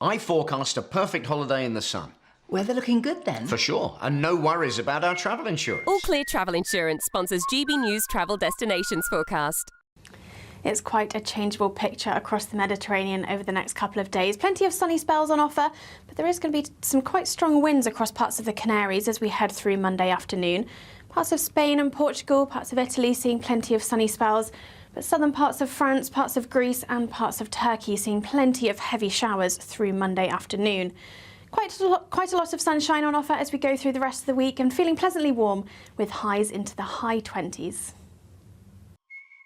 I forecast a perfect holiday in the sun. Weather looking good then? For sure, and no worries about our travel insurance. All Clear Travel Insurance sponsors GB News travel destinations forecast. It's quite a changeable picture across the Mediterranean over the next couple of days. Plenty of sunny spells on offer, but there is going to be some quite strong winds across parts of the Canaries as we head through Monday afternoon. Parts of Spain and Portugal, parts of Italy seeing plenty of sunny spells, but southern parts of France, parts of Greece and parts of Turkey seeing plenty of heavy showers through Monday afternoon. Quite a lot of sunshine on offer as we go through the rest of the week and feeling pleasantly warm with highs into the high 20s.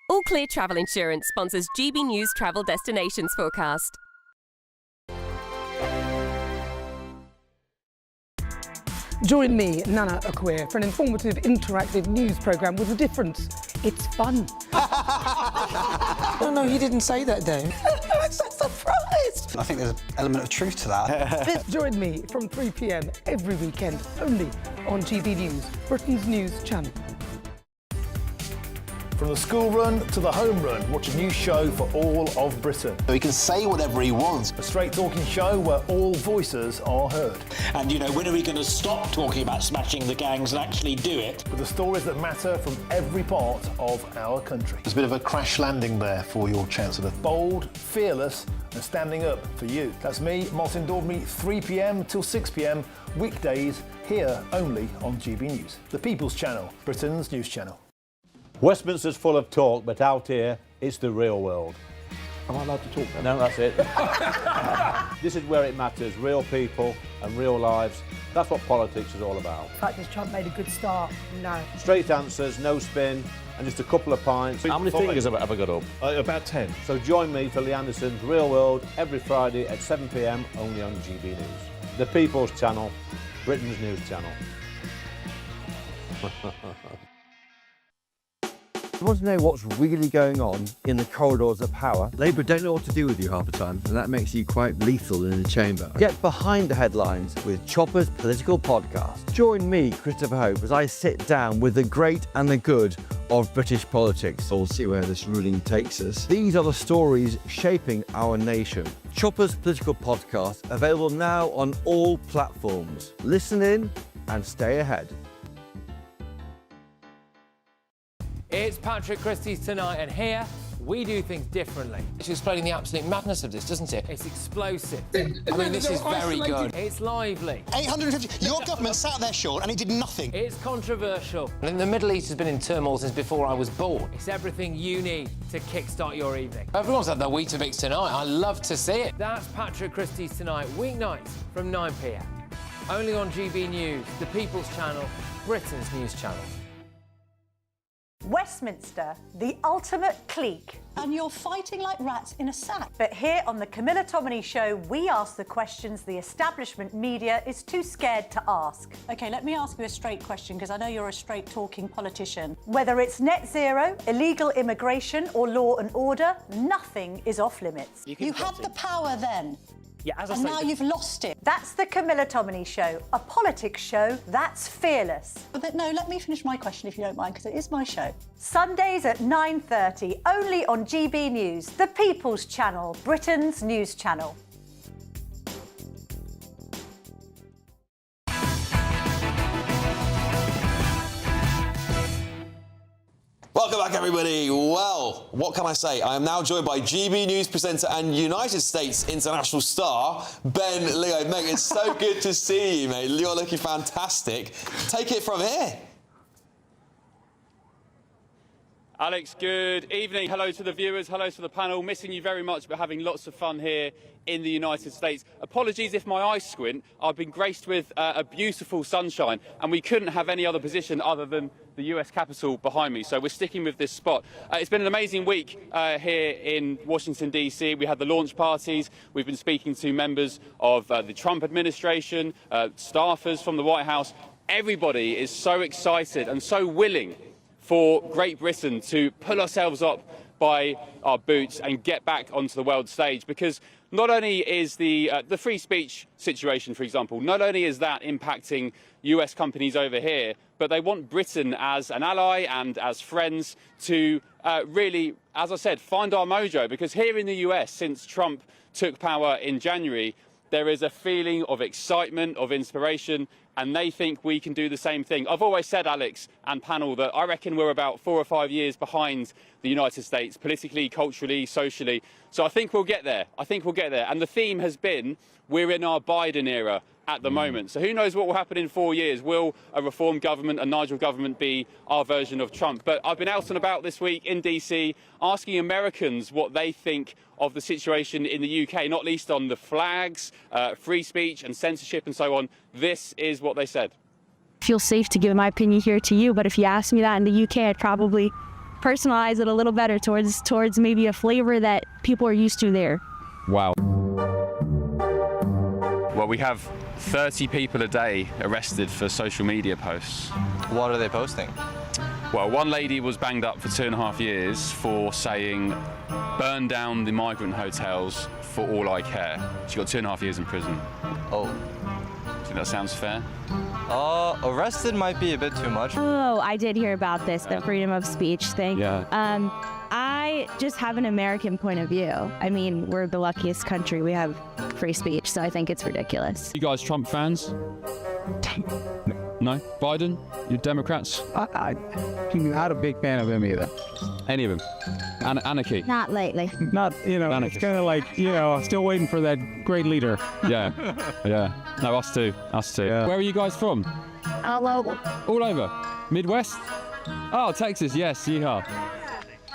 All Clear Travel Insurance sponsors GB News travel destinations forecast. Join me, Nana Akwe, for an informative, interactive news programme with a difference. It's fun. No, he didn't say that, Dave. I'm so surprised. I think there's an element of truth to that. Join me from 3 p.m. every weekend, only on GB News, Britain's news channel. From the school run to the home run, watch a new show for all of Britain. So he can say whatever he wants. A straight talking show where all voices are heard. And, you know, when are we going to stop talking about smashing the gangs and actually do it? With the stories that matter from every part of our country. There's a bit of a crash landing there for your Chancellor. Bold, fearless and standing up for you. That's me, Martin Daubney, 3 p.m. till 6 p.m, weekdays, here only on GB News. The People's Channel, Britain's news channel. Westminster's full of talk, but out here, it's the real world. Am I allowed to talk then? No, that's it. This is where it matters, real people and real lives. That's what politics is all about. The fact has Trump made a good start? No. Straight answers, no spin, and just a couple of pints. How many fingers have I got up? About 10. So join me for Lee Anderson's Real World every Friday at 7 p.m, only on GB News. The People's Channel, Britain's news channel. You want to know what's really going on in the corridors of power? Labour don't know what to do with you half the time, and that makes you quite lethal in the chamber. Get behind the headlines with Chopper's political podcast. Join me, Christopher Hope, as I sit down with the great and the good of British politics. We'll see where this ruling takes us. These are the stories shaping our nation. Chopper's political podcast, available now on all platforms. Listen in and stay ahead. It's Patrick Christie's Tonight, and here we do things differently. It's explaining the absolute madness of this, doesn't it? It's explosive. I mean, this is very good. It's lively. 850. Your government sat there short and it did nothing. It's controversial. And the Middle East has been in turmoil since before I was born. It's everything you need to kickstart your evening. Everyone's had their Weetabix tonight. I love to see it. That's Patrick Christie's Tonight, weeknights from 9 p.m. Only on GB News, the People's Channel, Britain's news channel. Westminster, the ultimate clique. And you're fighting like rats in a sack. But here on the Camilla Tominey Show, we ask the questions the establishment media is too scared to ask. OK, let me ask you a straight question, because I know you're a straight-talking politician. Whether it's net zero, illegal immigration or law and order, nothing is off limits. You had the power then. Yeah, as I and say, now you've lost it. That's the Camilla Tominey Show, a politics show that's fearless. But no, let me finish my question if you don't mind, because it is my show. Sundays at 9:30, only on GB News, the People's Channel, Britain's news channel. Welcome back, everybody. Well, what can I say? I am now joined by GB News presenter and United States international star, Ben Leo. Mate, it's so good to see you, mate. You're looking fantastic. Take it from here. Alex, good evening. Hello to the viewers, hello to the panel. Missing you very much, but having lots of fun here in the United States. Apologies if my eyes squint. I've been graced with a beautiful sunshine, and we couldn't have any other position other than the US Capitol behind me, so we're sticking with this spot. It's been an amazing week here in Washington, D.C. We had the launch parties. We've been speaking to members of the Trump administration, staffers from the White House. Everybody is so excited and so willing for Great Britain to pull ourselves up by our boots and get back onto the world stage, because not only is the free speech situation, for example, not only is that impacting US companies over here, but they want Britain as an ally and as friends to really, as I said, find our mojo, because here in the US, since Trump took power in January, there is a feeling of excitement, of inspiration, and they think we can do the same thing. I've always said, Alex and panel, that I reckon we're about 4 or 5 years behind the United States, politically, culturally, socially. So I think we'll get there. I think we'll get there. And the theme has been, we're in our Biden era at the moment. So who knows what will happen in 4 years? Will a reform government, a Nigel government, be our version of Trump? But I've been out and about this week in DC asking Americans what they think of the situation in the UK, not least on the flags, free speech and censorship and so on. This is what they said. I feel safe to give my opinion here to you, but if you ask me that in the UK, I'd probably personalize it a little better towards maybe a flavor that people are used to there. Wow. Well, we have 30 people a day arrested for social media posts. What are they posting? Well, one lady was banged up for 2.5 years for saying, burn down the migrant hotels for all I care. She got 2.5 years in prison. Oh. Do you think that sounds fair? Arrested might be a bit too much. Oh, I did hear about this, the freedom of speech thing. Yeah. I just have an American point of view. I mean, we're the luckiest country. We have free speech, so I think it's ridiculous. You guys Trump fans? No? Biden? You Democrats? I'm not a big fan of him either. Any of them? Anarchy? Not lately. Not, it's kind of like, still waiting for that great leader. Yeah, yeah. No, us too. Yeah. Where are you guys from? All over. All over? Midwest? Oh, Texas, yes, yeehaw.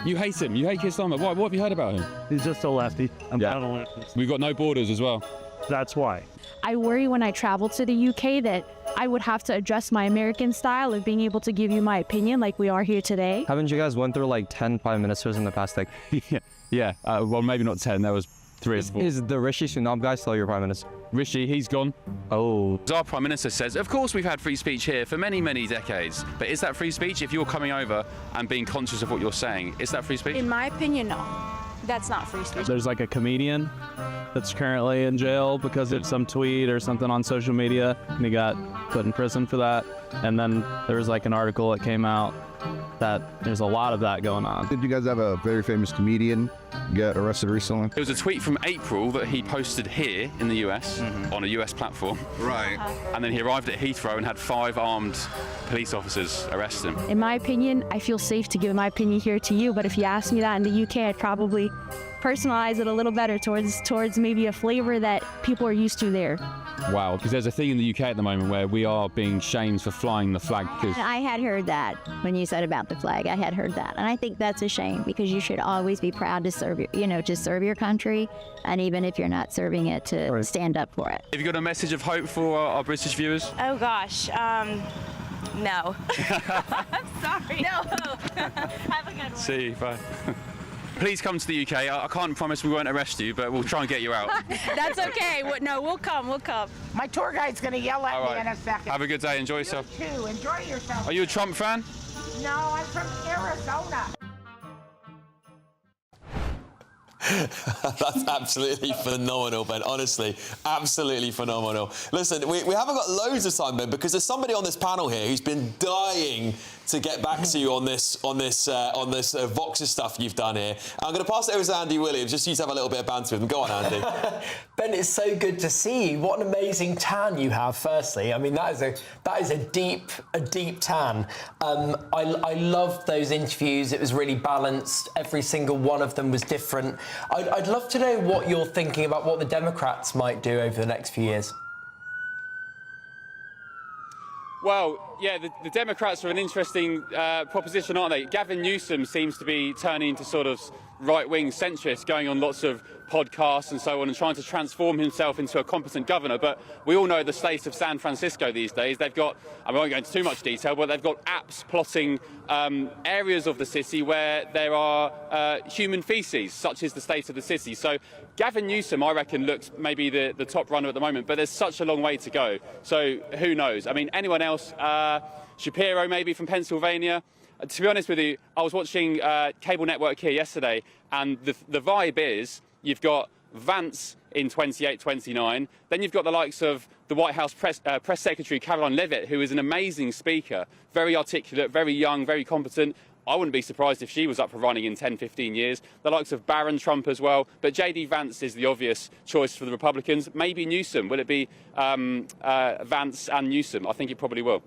You hate him. You hate Keir Starmer. Why? What have you heard about him? He's just a lefty. I'm Yeah. kind of a lefty. We've got no borders as well. That's why. I worry when I travel to the UK that I would have to adjust my American style of being able to give you my opinion like we are here today. Haven't you guys went through like 10 prime ministers in the past Yeah. Well, maybe not 10. There was 3 or 4. Is the Rishi Sunak guy still your prime minister? Rishi, he's gone. Oh. Our Prime Minister says, of course we've had free speech here for many, many decades. But is that free speech if you're coming over and being conscious of what you're saying? Is that free speech? In my opinion, no. That's not free speech. There's like a comedian that's currently in jail because of some tweet or something on social media, and he got put in prison for that. And then there was like an article that came out that there's a lot of that going on. Did you guys have a very famous comedian get arrested recently? There was a tweet from April that he posted here in the US on a US platform. Right. And then he arrived at Heathrow and had 5 armed police officers arrest him. In my opinion, I feel safe to give my opinion here to you, but if you ask me that in the UK, I'd probably personalize it a little better towards maybe a flavor that people are used to there. Wow, because there's a thing in the UK at the moment where we are being shamed for flying the flag. I had heard that when you said about the flag. I had heard that, and I think that's a shame because you should always be proud to serve, to serve your country, and even if you're not serving it, to stand up for it. Have you got a message of hope for our British viewers? Oh gosh, no. I'm sorry. No. Have a good one. See you, bye. Please come to the UK. I can't promise we won't arrest you, but we'll try and get you out. That's okay. No, we'll come. My tour guide's going to yell at me in a second. Have a good day. Enjoy yourself. You too. Enjoy yourself. Are you a Trump fan? No, I'm from Arizona. That's absolutely phenomenal, Ben. Honestly, absolutely phenomenal. Listen, we haven't got loads of time, Ben, because there's somebody on this panel here who's been dying to get back to you on this Voxer stuff you've done here. I'm going to pass it over to Andy Williams, just so you to have a little bit of banter with him. Go on, Andy. Ben, it's so good to see you. What an amazing tan you have, firstly. I mean, that is a deep tan. I loved those interviews. It was really balanced. Every single one of them was different. I'd love to know what you're thinking about what the Democrats might do over the next few years. Well, yeah, the Democrats are an interesting proposition, aren't they? Gavin Newsom seems to be turning into sort of right-wing centrist, going on lots of podcasts and so on and trying to transform himself into a competent governor. But we all know the state of San Francisco these days. They've got, I won't go into too much detail, but they've got apps plotting areas of the city where there are human feces, such as the state of the city. So Gavin Newsom, I reckon, looks maybe the top runner at the moment, but there's such a long way to go. So who knows? I mean, anyone else? Shapiro, maybe, from Pennsylvania. To be honest with you, I was watching cable network here yesterday, and the vibe is you've got Vance in 28, 29. Then you've got the likes of the White House press Secretary Caroline Leavitt, who is an amazing speaker, very articulate, very young, very competent. I wouldn't be surprised if she was up for running in 10, 15 years. The likes of Barron Trump as well. But J.D. Vance is the obvious choice for the Republicans. Maybe Newsom. Will it be Vance and Newsom? I think it probably will.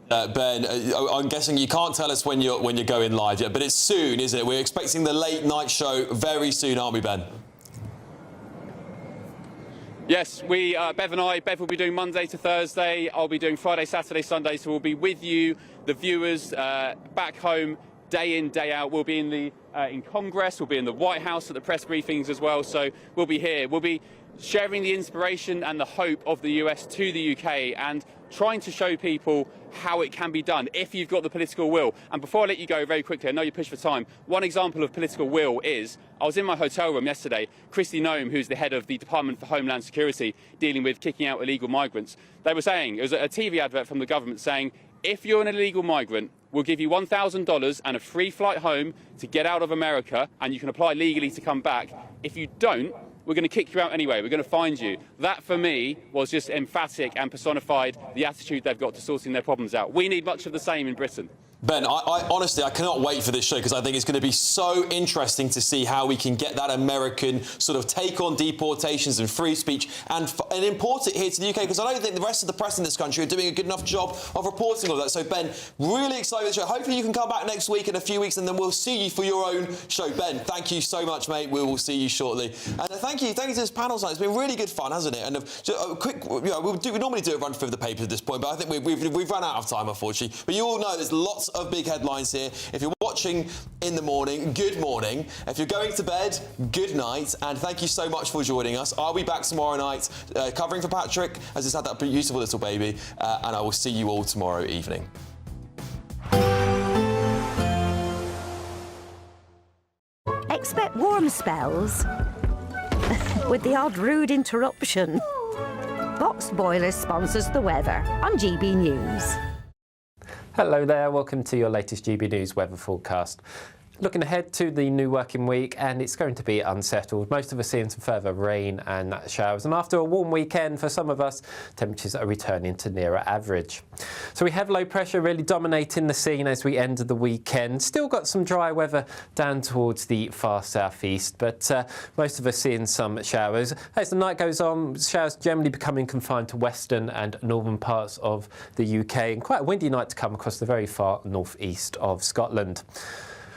Ben, I'm guessing you can't tell us when you're going live yet, but it's soon, isn't it? We're expecting the late night show very soon, aren't we, Ben? Yes, Bev will be doing Monday to Thursday. I'll be doing Friday, Saturday, Sunday. So we'll be with you, the viewers, back home, day in, day out. We'll be in Congress. We'll be in the White House at the press briefings as well. So we'll be here. We'll be sharing the inspiration and the hope of the US to the UK and trying to show people how it can be done if you've got the political will. And before I let you go very quickly, I know you're pushed for time, one example of political will is, I was in my hotel room yesterday, Kristi Noem, who's the head of the Department for Homeland Security, dealing with kicking out illegal migrants. They were saying, it was a TV advert from the government saying, if you're an illegal migrant, we'll give you $1,000 and a free flight home to get out of America, and you can apply legally to come back. If you don't, we're going to kick you out anyway. We're going to find you. That, for me, was just emphatic and personified the attitude they've got to sorting their problems out. We need much of the same in Britain. Ben, I honestly, I cannot wait for this show because I think it's going to be so interesting to see how we can get that American sort of take on deportations and free speech and import it here to the UK, because I don't think the rest of the press in this country are doing a good enough job of reporting all that. So, Ben, really excited for the show. Hopefully you can come back next week in a few weeks and then we'll see you for your own show. Ben, thank you so much, mate. We will see you shortly. And thank you to this panel tonight. It's been really good fun, hasn't it? And just a quick, we normally do a run through the papers at this point, but I think we've run out of time, unfortunately. But you all know there's lots of big headlines here. If you're watching in the morning, good morning. If you're going to bed, good night. And thank you so much for joining us. I'll be back tomorrow night covering for Patrick as he's had that beautiful little baby. And I will see you all tomorrow evening. Expect warm spells with the odd rude interruption. Box Boiler sponsors the weather on GB News. Hello there, welcome to your latest GB News weather forecast. Looking ahead to the new working week, and it's going to be unsettled. Most of us seeing some further rain and showers, and after a warm weekend for some of us, temperatures are returning to nearer average. So we have low pressure really dominating the scene as we end the weekend. Still got some dry weather down towards the far southeast, but most of us seeing some showers. As the night goes on, showers generally becoming confined to western and northern parts of the UK, and quite a windy night to come across the very far northeast of Scotland.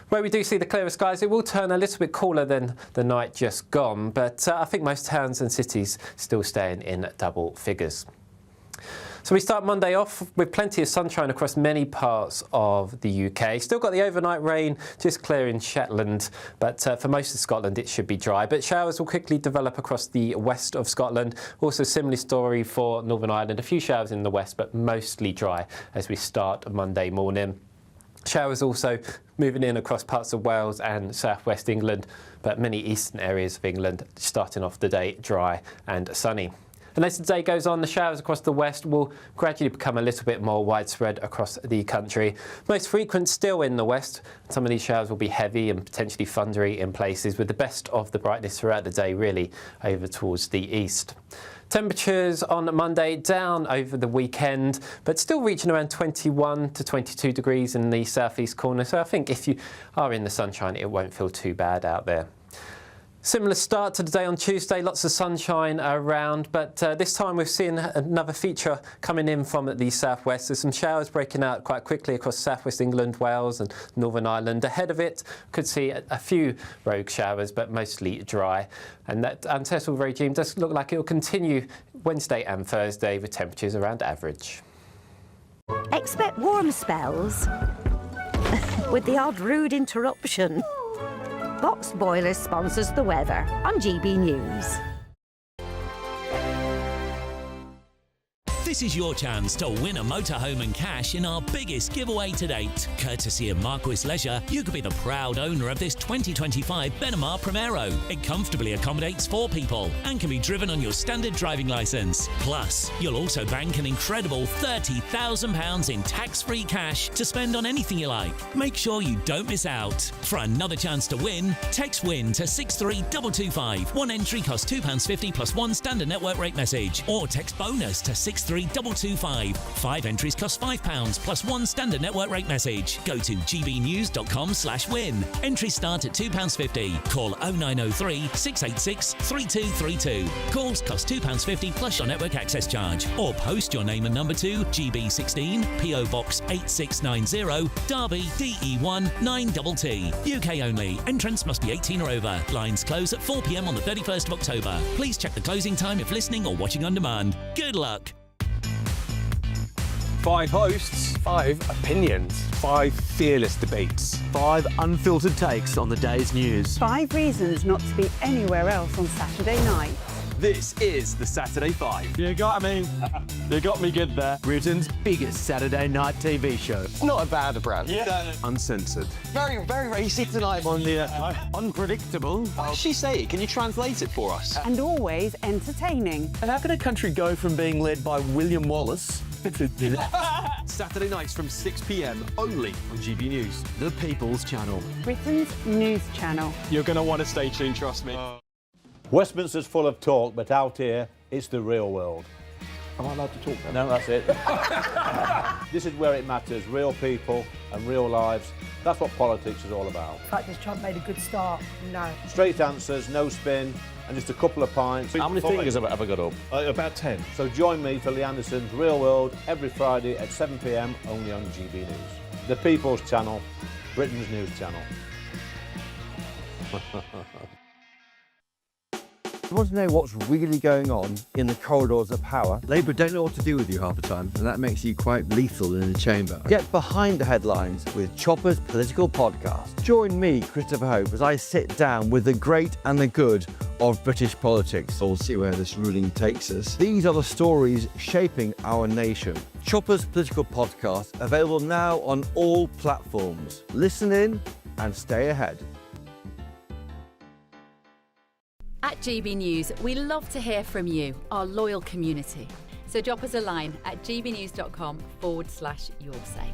Where we do see the clearer skies, it will turn a little bit cooler than the night just gone, but I think most towns and cities still staying in double figures. So we start Monday off with plenty of sunshine across many parts of the UK. Still got the overnight rain just clearing Shetland, but for most of Scotland it should be dry. But showers will quickly develop across the west of Scotland. Also similar story for Northern Ireland. A few showers in the west, but mostly dry as we start Monday morning. Showers also moving in across parts of Wales and southwest England, but many eastern areas of England starting off the day dry and sunny. And as the day goes on, the showers across the west will gradually become a little bit more widespread across the country. Most frequent still in the west. Some of these showers will be heavy and potentially thundery in places, with the best of the brightness throughout the day really over towards the east. Temperatures on Monday down over the weekend, but still reaching around 21 to 22 degrees in the southeast corner. So I think if you are in the sunshine, it won't feel too bad out there. Similar start to the day on Tuesday, lots of sunshine around, but this time we're seeing another feature coming in from the southwest. There's some showers breaking out quite quickly across southwest England, Wales and Northern Ireland. Ahead of it, could see a few rogue showers, but mostly dry. And that unsettled regime does look like it will continue Wednesday and Thursday with temperatures around average. Expect warm spells with the odd rude interruption. Box Boiler sponsors the weather on GB News. This is your chance to win a motorhome and cash in our biggest giveaway to date. Courtesy of Marquis Leisure, you could be the proud owner of this 2025 Benamar Primero. It comfortably accommodates 4 people and can be driven on your standard driving licence. Plus, you'll also bank an incredible £30,000 in tax-free cash to spend on anything you like. Make sure you don't miss out. For another chance to win, text WIN to 63225. One entry costs £2.50 plus one standard network rate message, or text BONUS to 63225. 323225. 5 entries cost £5 plus 1 standard network rate message. Go to gbnews.com/win. Entries start at £2.50. Call 0903 686 3232. Calls cost £2.50 plus your network access charge. Or post your name and number to GB16 PO Box 8690 Derby DE1 9TT. UK only. Entrance must be 18 or over. Lines close at 4 p.m. on the 31st of October. Please check the closing time if listening or watching on demand. Good luck. 5 hosts, 5 opinions, 5 fearless debates, 5 unfiltered takes on the day's news. 5 reasons not to be anywhere else on Saturday night. This is the Saturday 5. You got me. You got me good there. Britain's biggest Saturday night TV show. It's not a bad brand. Yeah. Uncensored. Very, very racy tonight. On the unpredictable. What does she say? Can you translate it for us? And always entertaining. And how can a country go from being led by William Wallace Saturday nights from 6 p.m. only on GB News, the People's Channel. Britain's news channel. You're going to want to stay tuned, trust me. Westminster's full of talk, but out here, it's the real world. Am I allowed to talk now? No, that's it. This is where it matters. Real people and real lives. That's what politics is all about. In fact, has Trump made a good start? No. Straight answers, no spin, and just a couple of pints. How many fingers have I ever got up? About 10. So join me for Lee Anderson's Real World every Friday at 7 p.m. only on GB News. The People's Channel, Britain's news channel. You want to know what's really going on in the corridors of power? Labour don't know what to do with you half the time, and that makes you quite lethal in the chamber. Get behind the headlines with Chopper's political podcast. Join me, Christopher Hope, as I sit down with the great and the good of British politics. We'll see where this ruling takes us. These are the stories shaping our nation. Chopper's political podcast, available now on all platforms. Listen in and stay ahead. At GB News, we love to hear from you, our loyal community. So drop us a line at gbnews.com/your say.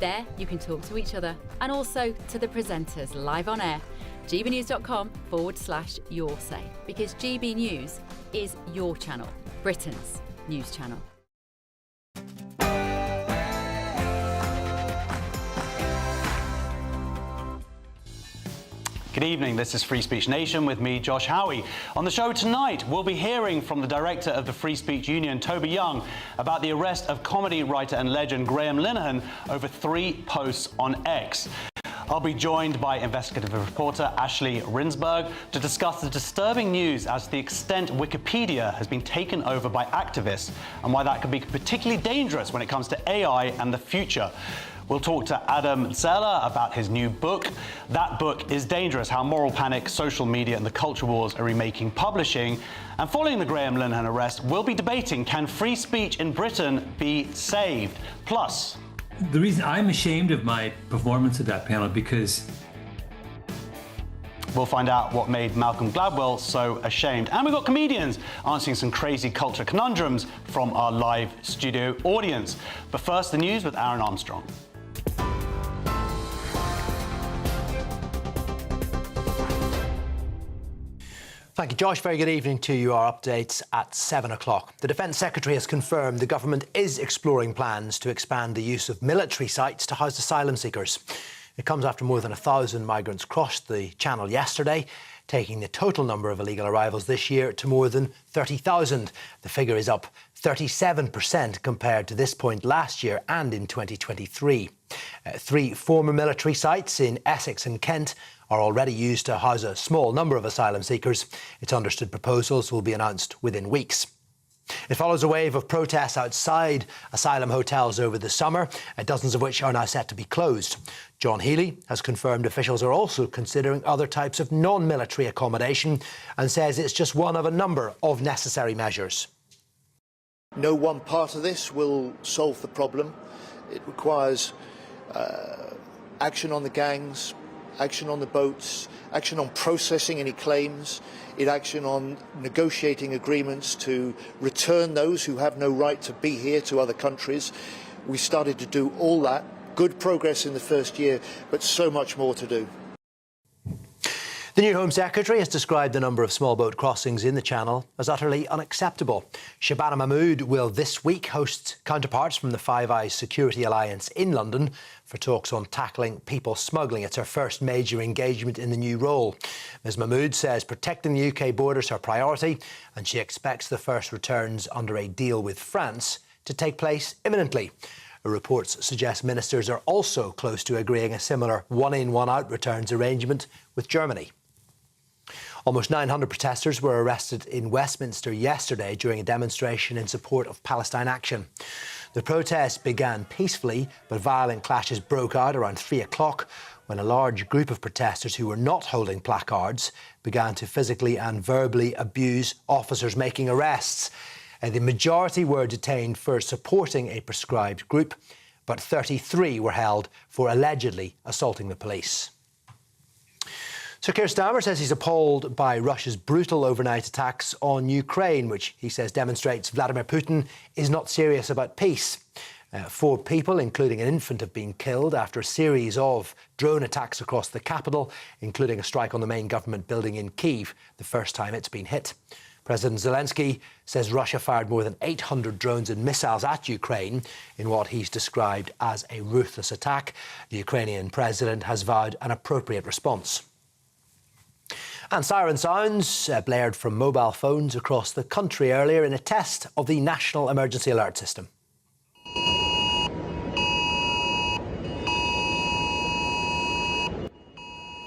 There you can talk to each other and also to the presenters live on air. gbnews.com/your say, because GB News is your channel, Britain's news channel. Good evening, this is Free Speech Nation with me, Josh Howie. On the show tonight, we'll be hearing from the director of the Free Speech Union, Toby Young, about the arrest of comedy writer and legend Graham Linehan over 3 posts on X. I'll be joined by investigative reporter Ashley Rinsberg to discuss the disturbing news as to the extent Wikipedia has been taken over by activists and why that could be particularly dangerous when it comes to AI and the future. We'll talk to Adam Zeller about his new book. That book is dangerous, how moral panic, social media and the culture wars are remaking publishing. And following the Graham Linehan arrest, we'll be debating, can free speech in Britain be saved? Plus, the reason I'm ashamed of my performance at that panel because we'll find out what made Malcolm Gladwell so ashamed. And we've got comedians answering some crazy culture conundrums from our live studio audience. But first, the news with Alex Armstrong. Thank you, Josh. Very good evening to you. Our updates at 7 o'clock. The Defence Secretary has confirmed the government is exploring plans to expand the use of military sites to house asylum seekers. It comes after more than 1,000 migrants crossed the Channel yesterday, taking the total number of illegal arrivals this year to more than 30,000. The figure is up 37% compared to this point last year and in 2023. 3 former military sites in Essex and Kent are already used to house a small number of asylum seekers. It's understood proposals will be announced within weeks. It follows a wave of protests outside asylum hotels over the summer, dozens of which are now set to be closed. John Healey has confirmed officials are also considering other types of non-military accommodation and says it's just one of a number of necessary measures. No one part of this will solve the problem. It requires action on the gangs, action on the boats, action on processing any claims, action on negotiating agreements to return those who have no right to be here to other countries. We started to do all that. Good progress in the first year, but so much more to do. The new Home Secretary has described the number of small boat crossings in the Channel as utterly unacceptable. Shabana Mahmood will this week host counterparts from the Five Eyes Security Alliance in London for talks on tackling people smuggling. It's her first major engagement in the new role. Ms Mahmood says protecting the UK border is her priority, and she expects the first returns under a deal with France to take place imminently. Reports suggest ministers are also close to agreeing a similar one-in, one-out returns arrangement with Germany. Almost 900 protesters were arrested in Westminster yesterday during a demonstration in support of Palestine Action. The protest began peacefully, but violent clashes broke out around 3 o'clock when a large group of protesters who were not holding placards began to physically and verbally abuse officers making arrests. The majority were detained for supporting a proscribed group, but 33 were held for allegedly assaulting the police. Sir Keir Starmer says he's appalled by Russia's brutal overnight attacks on Ukraine, which he says demonstrates Vladimir Putin is not serious about peace. 4 people, including an infant, have been killed after a series of drone attacks across the capital, including a strike on the main government building in Kyiv, the first time it's been hit. President Zelensky says Russia fired more than 800 drones and missiles at Ukraine in what he's described as a ruthless attack. The Ukrainian president has vowed an appropriate response. And siren sounds blared from mobile phones across the country earlier in a test of the National Emergency Alert System.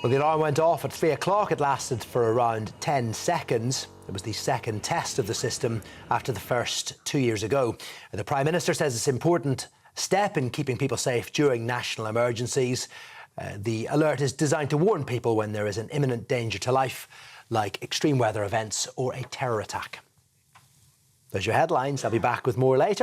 Well, the alarm went off at 3 o'clock. It lasted for around 10 seconds. It was the second test of the system after the first 2 years ago. The Prime Minister says it's an important step in keeping people safe during national emergencies. The alert is designed to warn people when there is an imminent danger to life, like extreme weather events or a terror attack. Those are your headlines. I'll be back with more later.